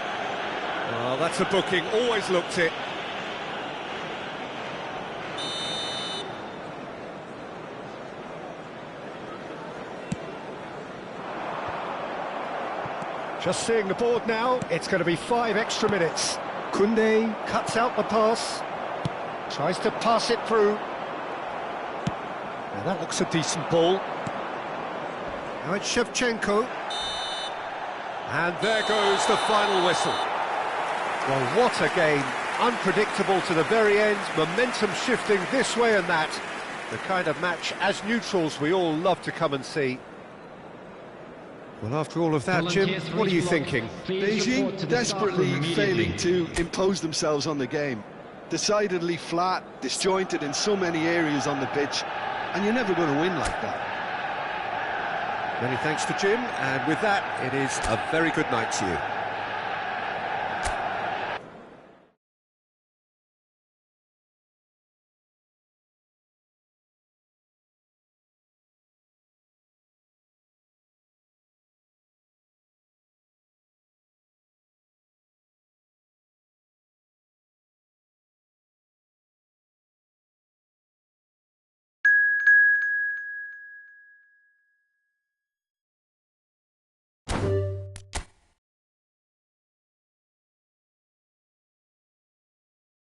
Well, that's a booking, always looked it. Just seeing the board now, it's going to be 5 extra minutes. Koundé cuts out the pass, tries to pass it through. Now that looks a decent ball. Now it's Shevchenko. And there goes the final whistle. Well, what a game. Unpredictable to the very end, momentum shifting this way and that. The kind of match, as neutrals, we all love to come and see. Well, after all of that, Jim, what are you thinking? Beijing desperately failing to impose themselves on the game. Decidedly flat, disjointed in so many areas on the pitch, and you're never going to win like that. Many thanks to Jim, and with that, it is a very good night to you.